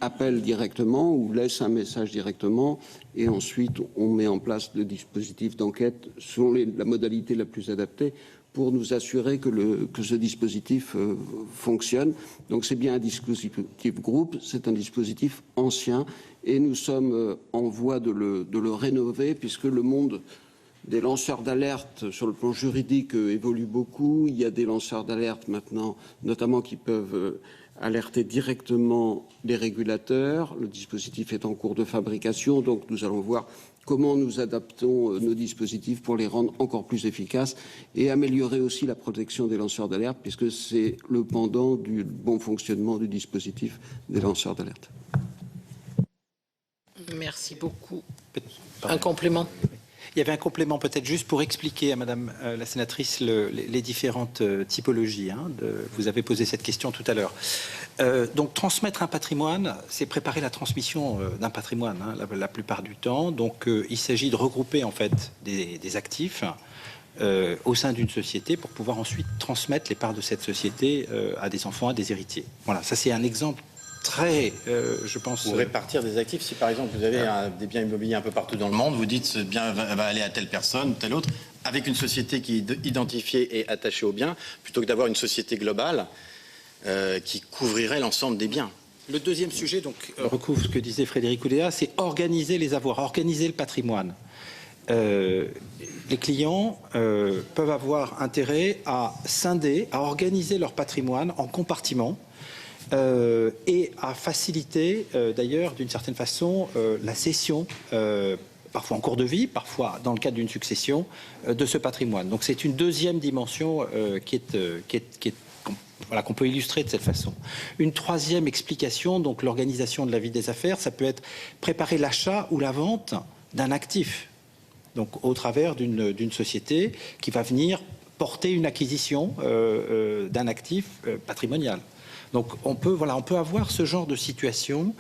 appelle directement ou laisse un message directement. Et ensuite, on met en place le dispositif d'enquête selon la modalité la plus adaptée pour nous assurer que ce dispositif fonctionne. Donc c'est bien un dispositif groupe, c'est un dispositif ancien et nous sommes en voie de le rénover puisque le monde des lanceurs d'alerte sur le plan juridique évolue beaucoup. Il y a des lanceurs d'alerte maintenant, notamment qui peuvent alerter directement les régulateurs. Le dispositif est en cours de fabrication, donc nous allons voir comment nous adaptons nos dispositifs pour les rendre encore plus efficaces et améliorer aussi la protection des lanceurs d'alerte, puisque c'est le pendant du bon fonctionnement du dispositif des lanceurs d'alerte. Merci beaucoup. Un complément? Il y avait un complément peut-être juste pour expliquer à Madame la sénatrice les différentes typologies. Vous avez posé cette question tout à l'heure. Donc transmettre un patrimoine, c'est préparer la transmission d'un patrimoine la plupart du temps. Donc il s'agit de regrouper en fait des actifs au sein d'une société pour pouvoir ensuite transmettre les parts de cette société à des enfants, à des héritiers. Voilà, ça c'est un exemple très, je pense... Pour répartir des actifs, si par exemple vous avez des biens immobiliers un peu partout dans le monde, vous dites ce bien va aller à telle personne, telle autre, avec une société qui est identifiée et attachée au bien, plutôt que d'avoir une société globale qui couvrirait l'ensemble des biens. Le deuxième sujet, donc, recouvre ce que disait Frédéric Oudéa, c'est organiser les avoirs, organiser le patrimoine. Les clients peuvent avoir intérêt à scinder, à organiser leur patrimoine en compartiments, et à faciliter d'ailleurs d'une certaine façon la cession, parfois en cours de vie, parfois dans le cadre d'une succession, de ce patrimoine. Donc c'est une deuxième dimension qu'on peut illustrer de cette façon. Une troisième explication, donc l'organisation de la vie des affaires, ça peut être préparer l'achat ou la vente d'un actif, donc au travers d'une société qui va venir porter une acquisition d'un actif patrimonial. Donc on peut avoir ce genre de situation.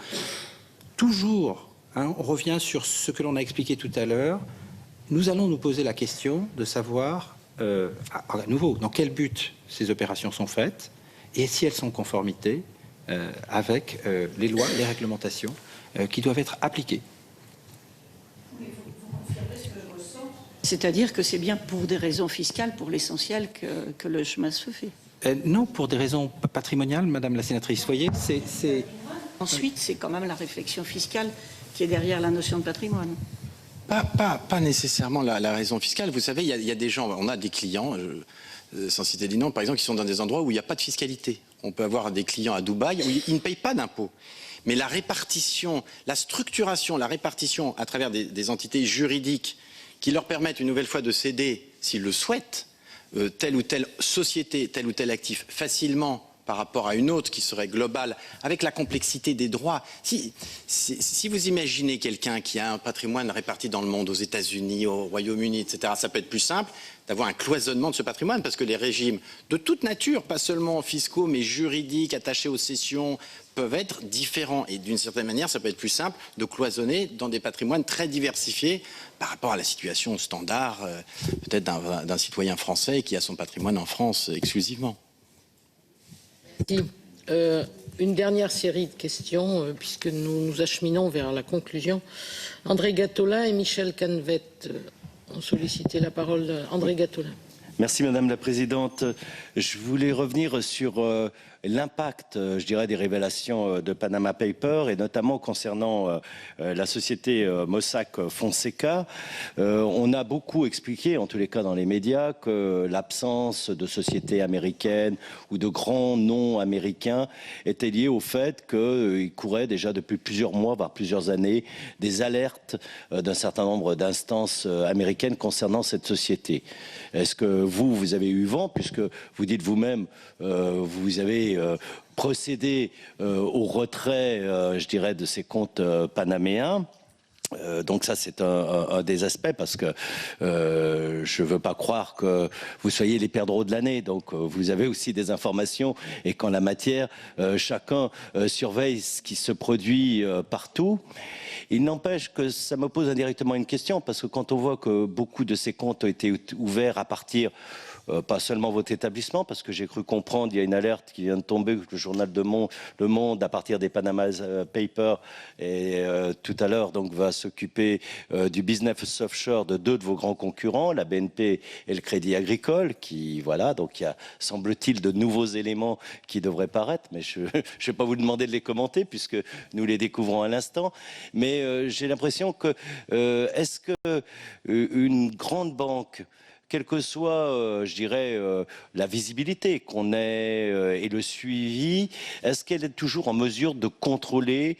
Toujours, on revient sur ce que l'on a expliqué tout à l'heure, nous allons nous poser la question de savoir, à nouveau, dans quel but ces opérations sont faites et si elles sont en conformité avec les lois, les réglementations qui doivent être appliquées. C'est-à-dire que c'est bien pour des raisons fiscales, pour l'essentiel, que le chemin se fait. Non, pour des raisons patrimoniales, Madame la sénatrice. Vous voyez, Ensuite, c'est quand même la réflexion fiscale qui est derrière la notion de patrimoine. Pas nécessairement la raison fiscale. Vous savez, il y a des gens, on a des clients, sans citer des noms, par exemple, qui sont dans des endroits où il n'y a pas de fiscalité. On peut avoir des clients à Dubaï où ils ne payent pas d'impôts. Mais la répartition, la structuration, la répartition à travers des entités juridiques qui leur permettent une nouvelle fois de céder, s'ils le souhaitent, telle ou telle société, tel ou tel actif facilement par rapport à une autre qui serait globale, avec la complexité des droits. Si vous imaginez quelqu'un qui a un patrimoine réparti dans le monde, aux États-Unis, au Royaume-Uni, etc., ça peut être plus simple d'avoir un cloisonnement de ce patrimoine, parce que les régimes de toute nature, pas seulement fiscaux, mais juridiques, attachés aux cessions, peuvent être différents. Et d'une certaine manière, ça peut être plus simple de cloisonner dans des patrimoines très diversifiés par rapport à la situation standard, peut-être d'un citoyen français qui a son patrimoine en France exclusivement. Une dernière série de questions, puisque nous nous acheminons vers la conclusion. André Gattolin et Michel Canvet ont sollicité la parole. André Gattolin. Merci Madame la Présidente. Je voulais revenir sur l'impact, je dirais, des révélations de Panama Papers et notamment concernant la société Mossack Fonseca. On a beaucoup expliqué, en tous les cas dans les médias, que l'absence de sociétés américaines ou de grands noms américains était liée au fait qu'il courait déjà depuis plusieurs mois, voire plusieurs années, des alertes d'un certain nombre d'instances américaines concernant cette société. Est-ce que vous avez eu vent, puisque vous dites vous-même, vous avez procédé au retrait, je dirais, de ces comptes panaméens? Donc ça, c'est un des aspects, parce que je ne veux pas croire que vous soyez les perdreaux de l'année. Donc vous avez aussi des informations, et qu'en la matière, chacun surveille ce qui se produit partout. Il n'empêche que ça me pose indirectement une question, parce que quand on voit que beaucoup de ces comptes ont été ouverts à partir, pas seulement votre établissement, parce que j'ai cru comprendre, il y a une alerte qui vient de tomber, que le journal Le Monde, à partir des Panama Papers, et tout à l'heure donc va s'occuper du business offshore de deux de vos grands concurrents, la BNP et le Crédit Agricole, qui, voilà, donc il y a, semble-t-il, de nouveaux éléments qui devraient paraître, mais je ne vais pas vous demander de les commenter, puisque nous les découvrons à l'instant. Mais j'ai l'impression que, est-ce que une grande banque quelle que soit, je dirais, la visibilité qu'on ait et le suivi, est-ce qu'elle est toujours en mesure de contrôler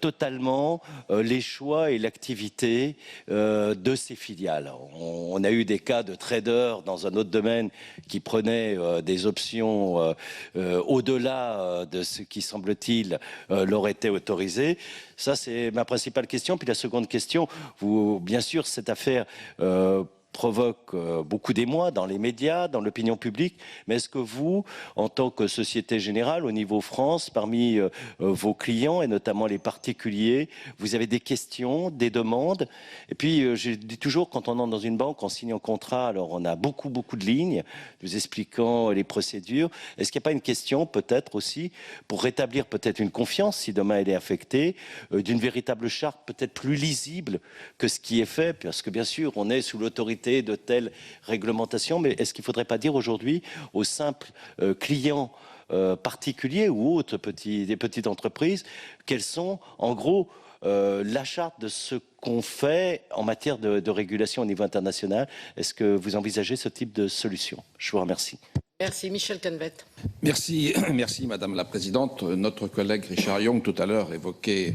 totalement les choix et l'activité de ses filiales? On a eu des cas de traders dans un autre domaine qui prenaient des options au-delà de ce qui, semble-t-il, leur était autorisé. Ça, c'est ma principale question. Puis la seconde question, bien sûr, cette affaire provoque beaucoup d'émoi dans les médias, dans l'opinion publique, mais est-ce que vous, en tant que Société Générale, au niveau France, parmi vos clients, et notamment les particuliers, vous avez des questions, des demandes? Et puis, je dis toujours, quand on entre dans une banque, on signe un contrat, alors on a beaucoup de lignes, nous expliquant les procédures. Est-ce qu'il n'y a pas une question, peut-être aussi, pour rétablir peut-être une confiance, si demain elle est affectée, d'une véritable charte peut-être plus lisible que ce qui est fait, parce que bien sûr, on est sous l'autorité de telles réglementations, mais est-ce qu'il ne faudrait pas dire aujourd'hui aux simples clients particuliers ou autres des petites entreprises quelles sont en gros la charte de ce qu'on fait en matière de régulation au niveau international? Est-ce que vous envisagez ce type de solution? Je vous remercie. Merci. Michel Canvet. Merci, Madame la Présidente. Notre collègue Richard Yung, tout à l'heure, évoquait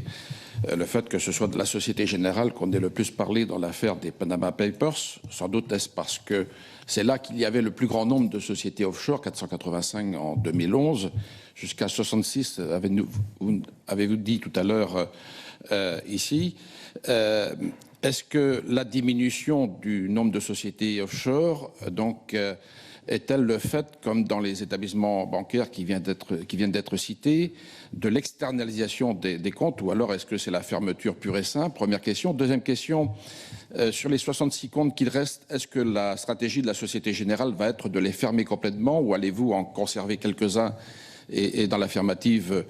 le fait que ce soit de la Société Générale qu'on ait le plus parlé dans l'affaire des Panama Papers. Sans doute est-ce parce que c'est là qu'il y avait le plus grand nombre de sociétés offshore, 485 en 2011, jusqu'à 66, avez-vous dit tout à l'heure ici. Est-ce que la diminution du nombre de sociétés offshore, est-elle le fait, comme dans les établissements bancaires qui viennent d'être cités, de l'externalisation des comptes, ou alors est-ce que c'est la fermeture pure et simple? Première question. Deuxième question, sur les 66 comptes qu'il reste, est-ce que la stratégie de la Société Générale va être de les fermer complètement, ou allez-vous en conserver quelques-uns? Et dans l'affirmative,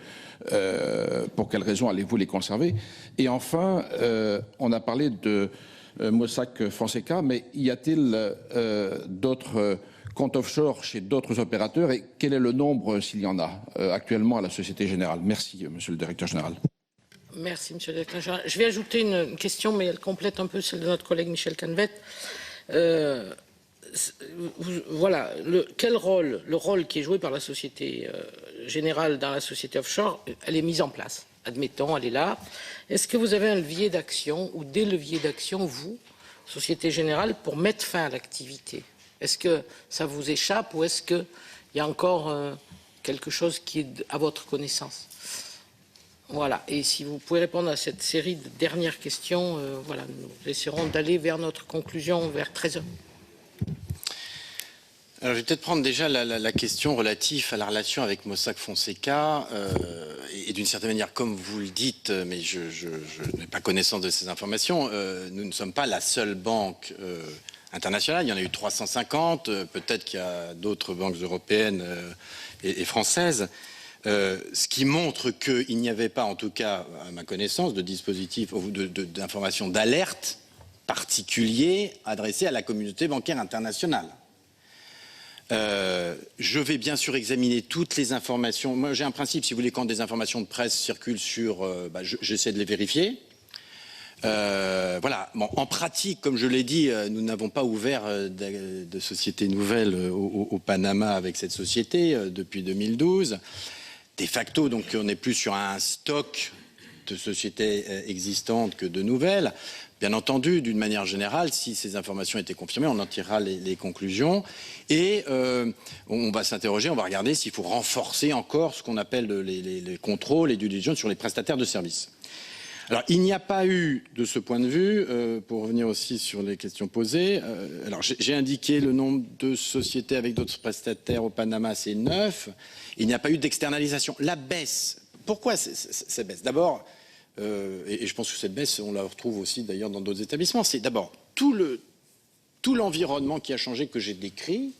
pour quelles raisons allez-vous les conserver? Et enfin, on a parlé de Mossack Fonseca, mais y a-t-il d'autres comptes offshore chez d'autres opérateurs, et quel est le nombre, s'il y en a, actuellement à la Société Générale? Merci, Monsieur le Directeur Général. Merci, Monsieur le Directeur Général. Je vais ajouter une question, mais elle complète un peu celle de notre collègue Michel Canvet. Voilà, le rôle qui est joué par la Société Générale dans la société offshore, elle est mise en place. Admettons, elle est là. Est-ce que vous avez un levier d'action ou des leviers d'action, vous, Société Générale, pour mettre fin à l'activité? Est-ce que ça vous échappe ou est-ce qu'il y a encore quelque chose qui est à votre connaissance? Voilà. Et si vous pouvez répondre à cette série de dernières questions, voilà, nous essaierons d'aller vers notre conclusion vers 13h. Alors, je vais peut-être prendre déjà la question relative à la relation avec Mossack Fonseca et d'une certaine manière, comme vous le dites, mais je n'ai pas connaissance de ces informations, nous ne sommes pas la seule banque internationale. Il y en a eu 350, peut-être qu'il y a d'autres banques européennes et françaises, ce qui montre qu'il n'y avait pas, en tout cas à ma connaissance, de dispositif ou d'information d'alerte particulier adressé à la communauté bancaire internationale. Je vais bien sûr examiner toutes les informations. Moi, j'ai un principe, si vous voulez, quand des informations de presse circulent sur... j'essaie de les vérifier. Voilà. Bon, en pratique, comme je l'ai dit, nous n'avons pas ouvert de société nouvelle au Panama avec cette société depuis 2012. De facto, donc, on est plus sur un stock de sociétés existantes que de nouvelles. Bien entendu, d'une manière générale, si ces informations étaient confirmées, on en tirera les conclusions. Et on va s'interroger, on va regarder s'il faut renforcer encore ce qu'on appelle les contrôles et due diligence sur les prestataires de services. Alors, il n'y a pas eu, de ce point de vue, pour revenir aussi sur les questions posées, alors j'ai indiqué le nombre de sociétés avec d'autres prestataires au Panama, c'est 9. Il n'y a pas eu d'externalisation. La baisse, pourquoi cette baisse? D'abord, et je pense que cette baisse, on la retrouve aussi d'ailleurs dans d'autres établissements, c'est d'abord tout l'environnement qui a changé que j'ai décrit,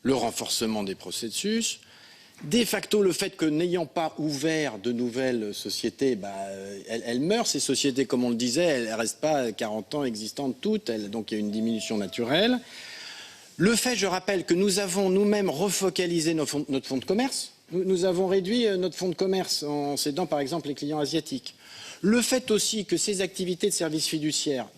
le renforcement des processus, de facto le fait que n'ayant pas ouvert de nouvelles sociétés, elles meurent, ces sociétés, comme on le disait, elles ne restent pas 40 ans existantes toutes, donc il y a une diminution naturelle. Le fait, je rappelle, que nous avons nous-mêmes refocalisé notre fonds de commerce. Nous avons réduit notre fonds de commerce en cédant par exemple les clients asiatiques. Le fait aussi que ces activités de services fiduciaires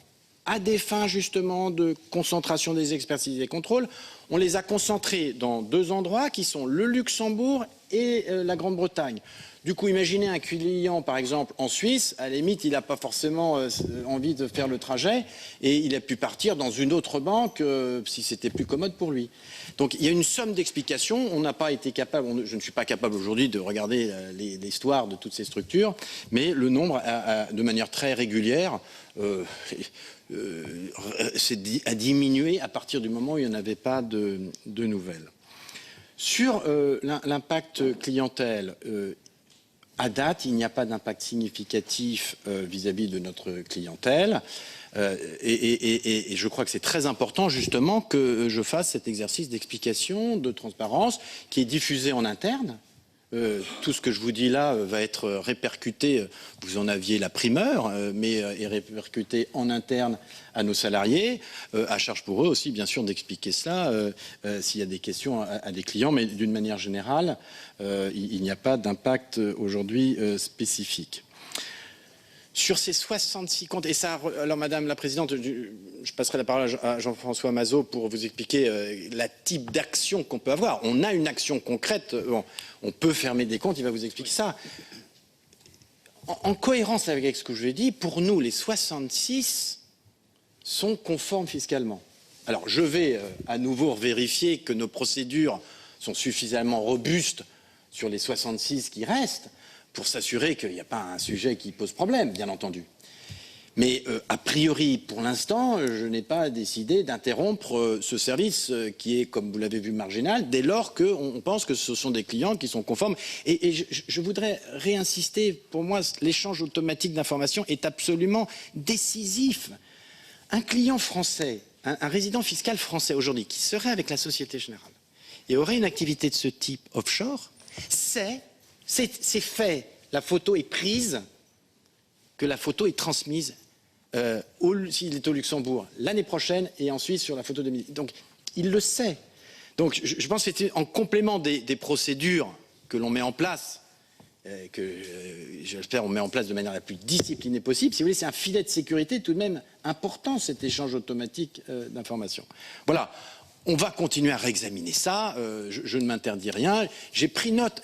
à des fins justement de concentration des expertises et des contrôles, on les a concentrés dans 2 endroits qui sont le Luxembourg et la Grande-Bretagne. Du coup, imaginez un client, par exemple, en Suisse, à la limite, il n'a pas forcément envie de faire le trajet et il a pu partir dans une autre banque si c'était plus commode pour lui. Donc, il y a une somme d'explications. On n'a pas été capable, je ne suis pas capable aujourd'hui de regarder l'histoire de toutes ces structures, mais le nombre, de manière très régulière, a diminué à partir du moment où il n'y en avait pas de nouvelles. Sur l'impact clientèle, à date, il n'y a pas d'impact significatif vis-à-vis de notre clientèle. Et je crois que c'est très important justement que je fasse cet exercice d'explication, de transparence, qui est diffusé en interne. Tout ce que je vous dis là va être répercuté, vous en aviez la primeur, mais est répercuté en interne à nos salariés, à charge pour eux aussi bien sûr d'expliquer cela s'il y a des questions à des clients, mais d'une manière générale, il n'y a pas d'impact aujourd'hui spécifique. Sur ces 66 comptes, et ça, alors Madame la Présidente, je passerai la parole à Jean-François Mazot pour vous expliquer la type d'action qu'on peut avoir. On a une action concrète, bon, on peut fermer des comptes, il va vous expliquer ça. En cohérence avec ce que je lui ai dit, pour nous, les 66 sont conformes fiscalement. Alors, je vais à nouveau vérifier que nos procédures sont suffisamment robustes sur les 66 qui restent, pour s'assurer qu'il n'y a pas un sujet qui pose problème, bien entendu. Mais a priori, pour l'instant, je n'ai pas décidé d'interrompre ce service qui est, comme vous l'avez vu, marginal, dès lors qu'on pense que ce sont des clients qui sont conformes. Et je voudrais réinsister, pour moi, l'échange automatique d'informations est absolument décisif. Un client français, un résident fiscal français aujourd'hui, qui serait avec la Société Générale et aurait une activité de ce type offshore, c'est fait, la photo est prise, que la photo est transmise s'il est au Luxembourg l'année prochaine et ensuite sur la photo de midi. Donc il le sait. Donc je pense que c'est en complément des procédures que l'on met en place, que j'espère on met en place de manière la plus disciplinée possible. Si vous voulez, c'est un filet de sécurité tout de même important, cet échange automatique d'informations. Voilà. On va continuer à réexaminer ça, je ne m'interdis rien. J'ai pris note,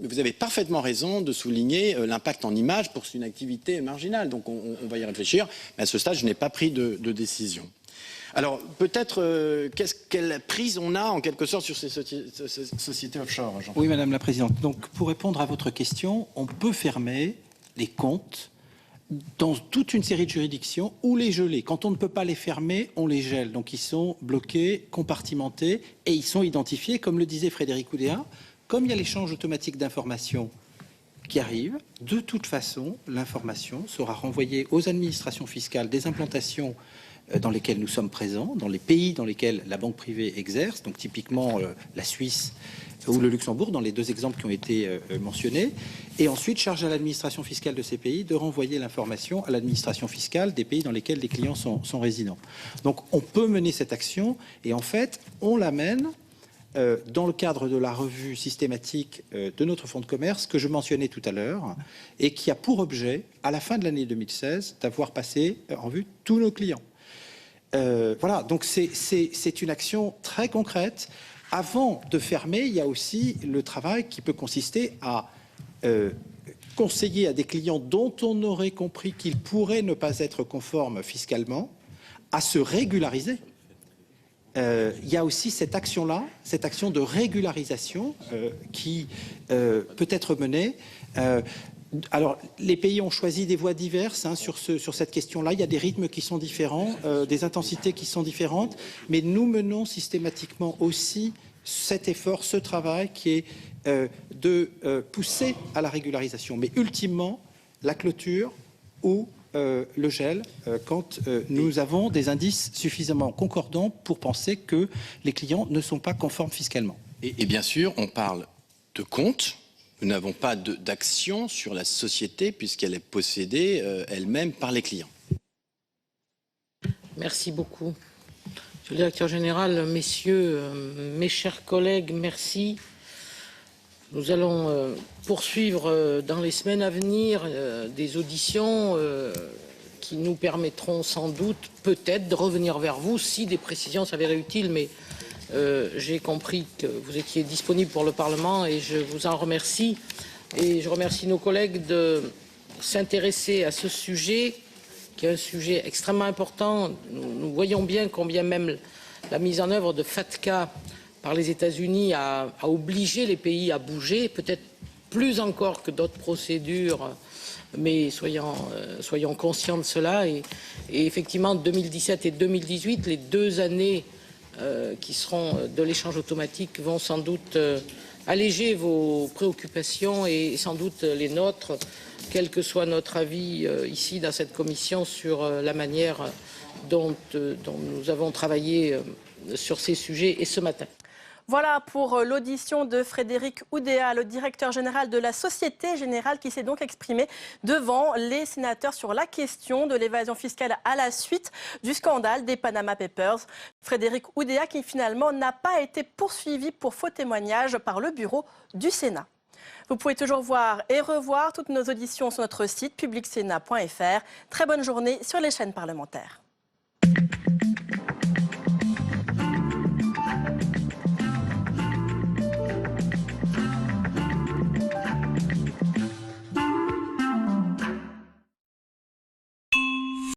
vous avez parfaitement raison de souligner l'impact en images pour une activité marginale, donc on va y réfléchir, mais à ce stade je n'ai pas pris de décision. Alors peut-être quelle prise on a en quelque sorte sur ces sociétés offshore, Jean-Pierre. Oui, Madame la Présidente, donc pour répondre à votre question, on peut fermer les comptes dans toute une série de juridictions ou les geler. Quand on ne peut pas les fermer, on les gèle. Donc ils sont bloqués, compartimentés et ils sont identifiés, comme le disait Frédéric Oudéa. Comme il y a l'échange automatique d'informations qui arrive, de toute façon, l'information sera renvoyée aux administrations fiscales des implantations dans lesquelles nous sommes présents, dans les pays dans lesquels la banque privée exerce, donc typiquement la Suisse ou le Luxembourg, dans les 2 exemples qui ont été mentionnés, et ensuite charge à l'administration fiscale de ces pays de renvoyer l'information à l'administration fiscale des pays dans lesquels les clients sont résidents. Donc on peut mener cette action, et en fait, on l'amène dans le cadre de la revue systématique de notre fonds de commerce que je mentionnais tout à l'heure, et qui a pour objet, à la fin de l'année 2016, d'avoir passé en vue tous nos clients. Voilà, donc c'est une action très concrète. Avant de fermer, il y a aussi le travail qui peut consister à conseiller à des clients dont on aurait compris qu'ils pourraient ne pas être conformes fiscalement à se régulariser. Il y a aussi cette action-là, cette action de régularisation qui peut être menée. Alors, les pays ont choisi des voies diverses sur cette question-là. Il y a des rythmes qui sont différents, des intensités qui sont différentes, mais nous menons systématiquement aussi cet effort, ce travail qui est de pousser à la régularisation. Mais ultimement, la clôture ou le gel quand nous avons des indices suffisamment concordants pour penser que les clients ne sont pas conformes fiscalement. Et bien sûr, on parle de compte. Nous n'avons pas d'action sur la société puisqu'elle est possédée elle-même par les clients. Merci beaucoup. Monsieur le directeur général, messieurs, mes chers collègues, merci. Nous allons poursuivre dans les semaines à venir des auditions qui nous permettront sans doute, peut-être, de revenir vers vous si des précisions s'avéraient utiles. Mais j'ai compris que vous étiez disponible pour le Parlement et je vous en remercie. Et je remercie nos collègues de s'intéresser à ce sujet, qui est un sujet extrêmement important. Nous voyons bien combien même la mise en œuvre de FATCA par les États-Unis a obligé les pays à bouger, peut-être plus encore que d'autres procédures, mais soyons conscients de cela. Et effectivement, 2017 et 2018, les 2 années qui seront de l'échange automatique vont sans doute alléger vos préoccupations et sans doute les nôtres, quel que soit notre avis ici dans cette commission sur la manière dont nous avons travaillé sur ces sujets et ce matin. Voilà pour l'audition de Frédéric Oudéa, le directeur général de la Société Générale, qui s'est donc exprimé devant les sénateurs sur la question de l'évasion fiscale à la suite du scandale des Panama Papers. Frédéric Oudéa qui finalement n'a pas été poursuivi pour faux témoignage par le bureau du Sénat. Vous pouvez toujours voir et revoir toutes nos auditions sur notre site publicsénat.fr. Très bonne journée sur les chaînes parlementaires.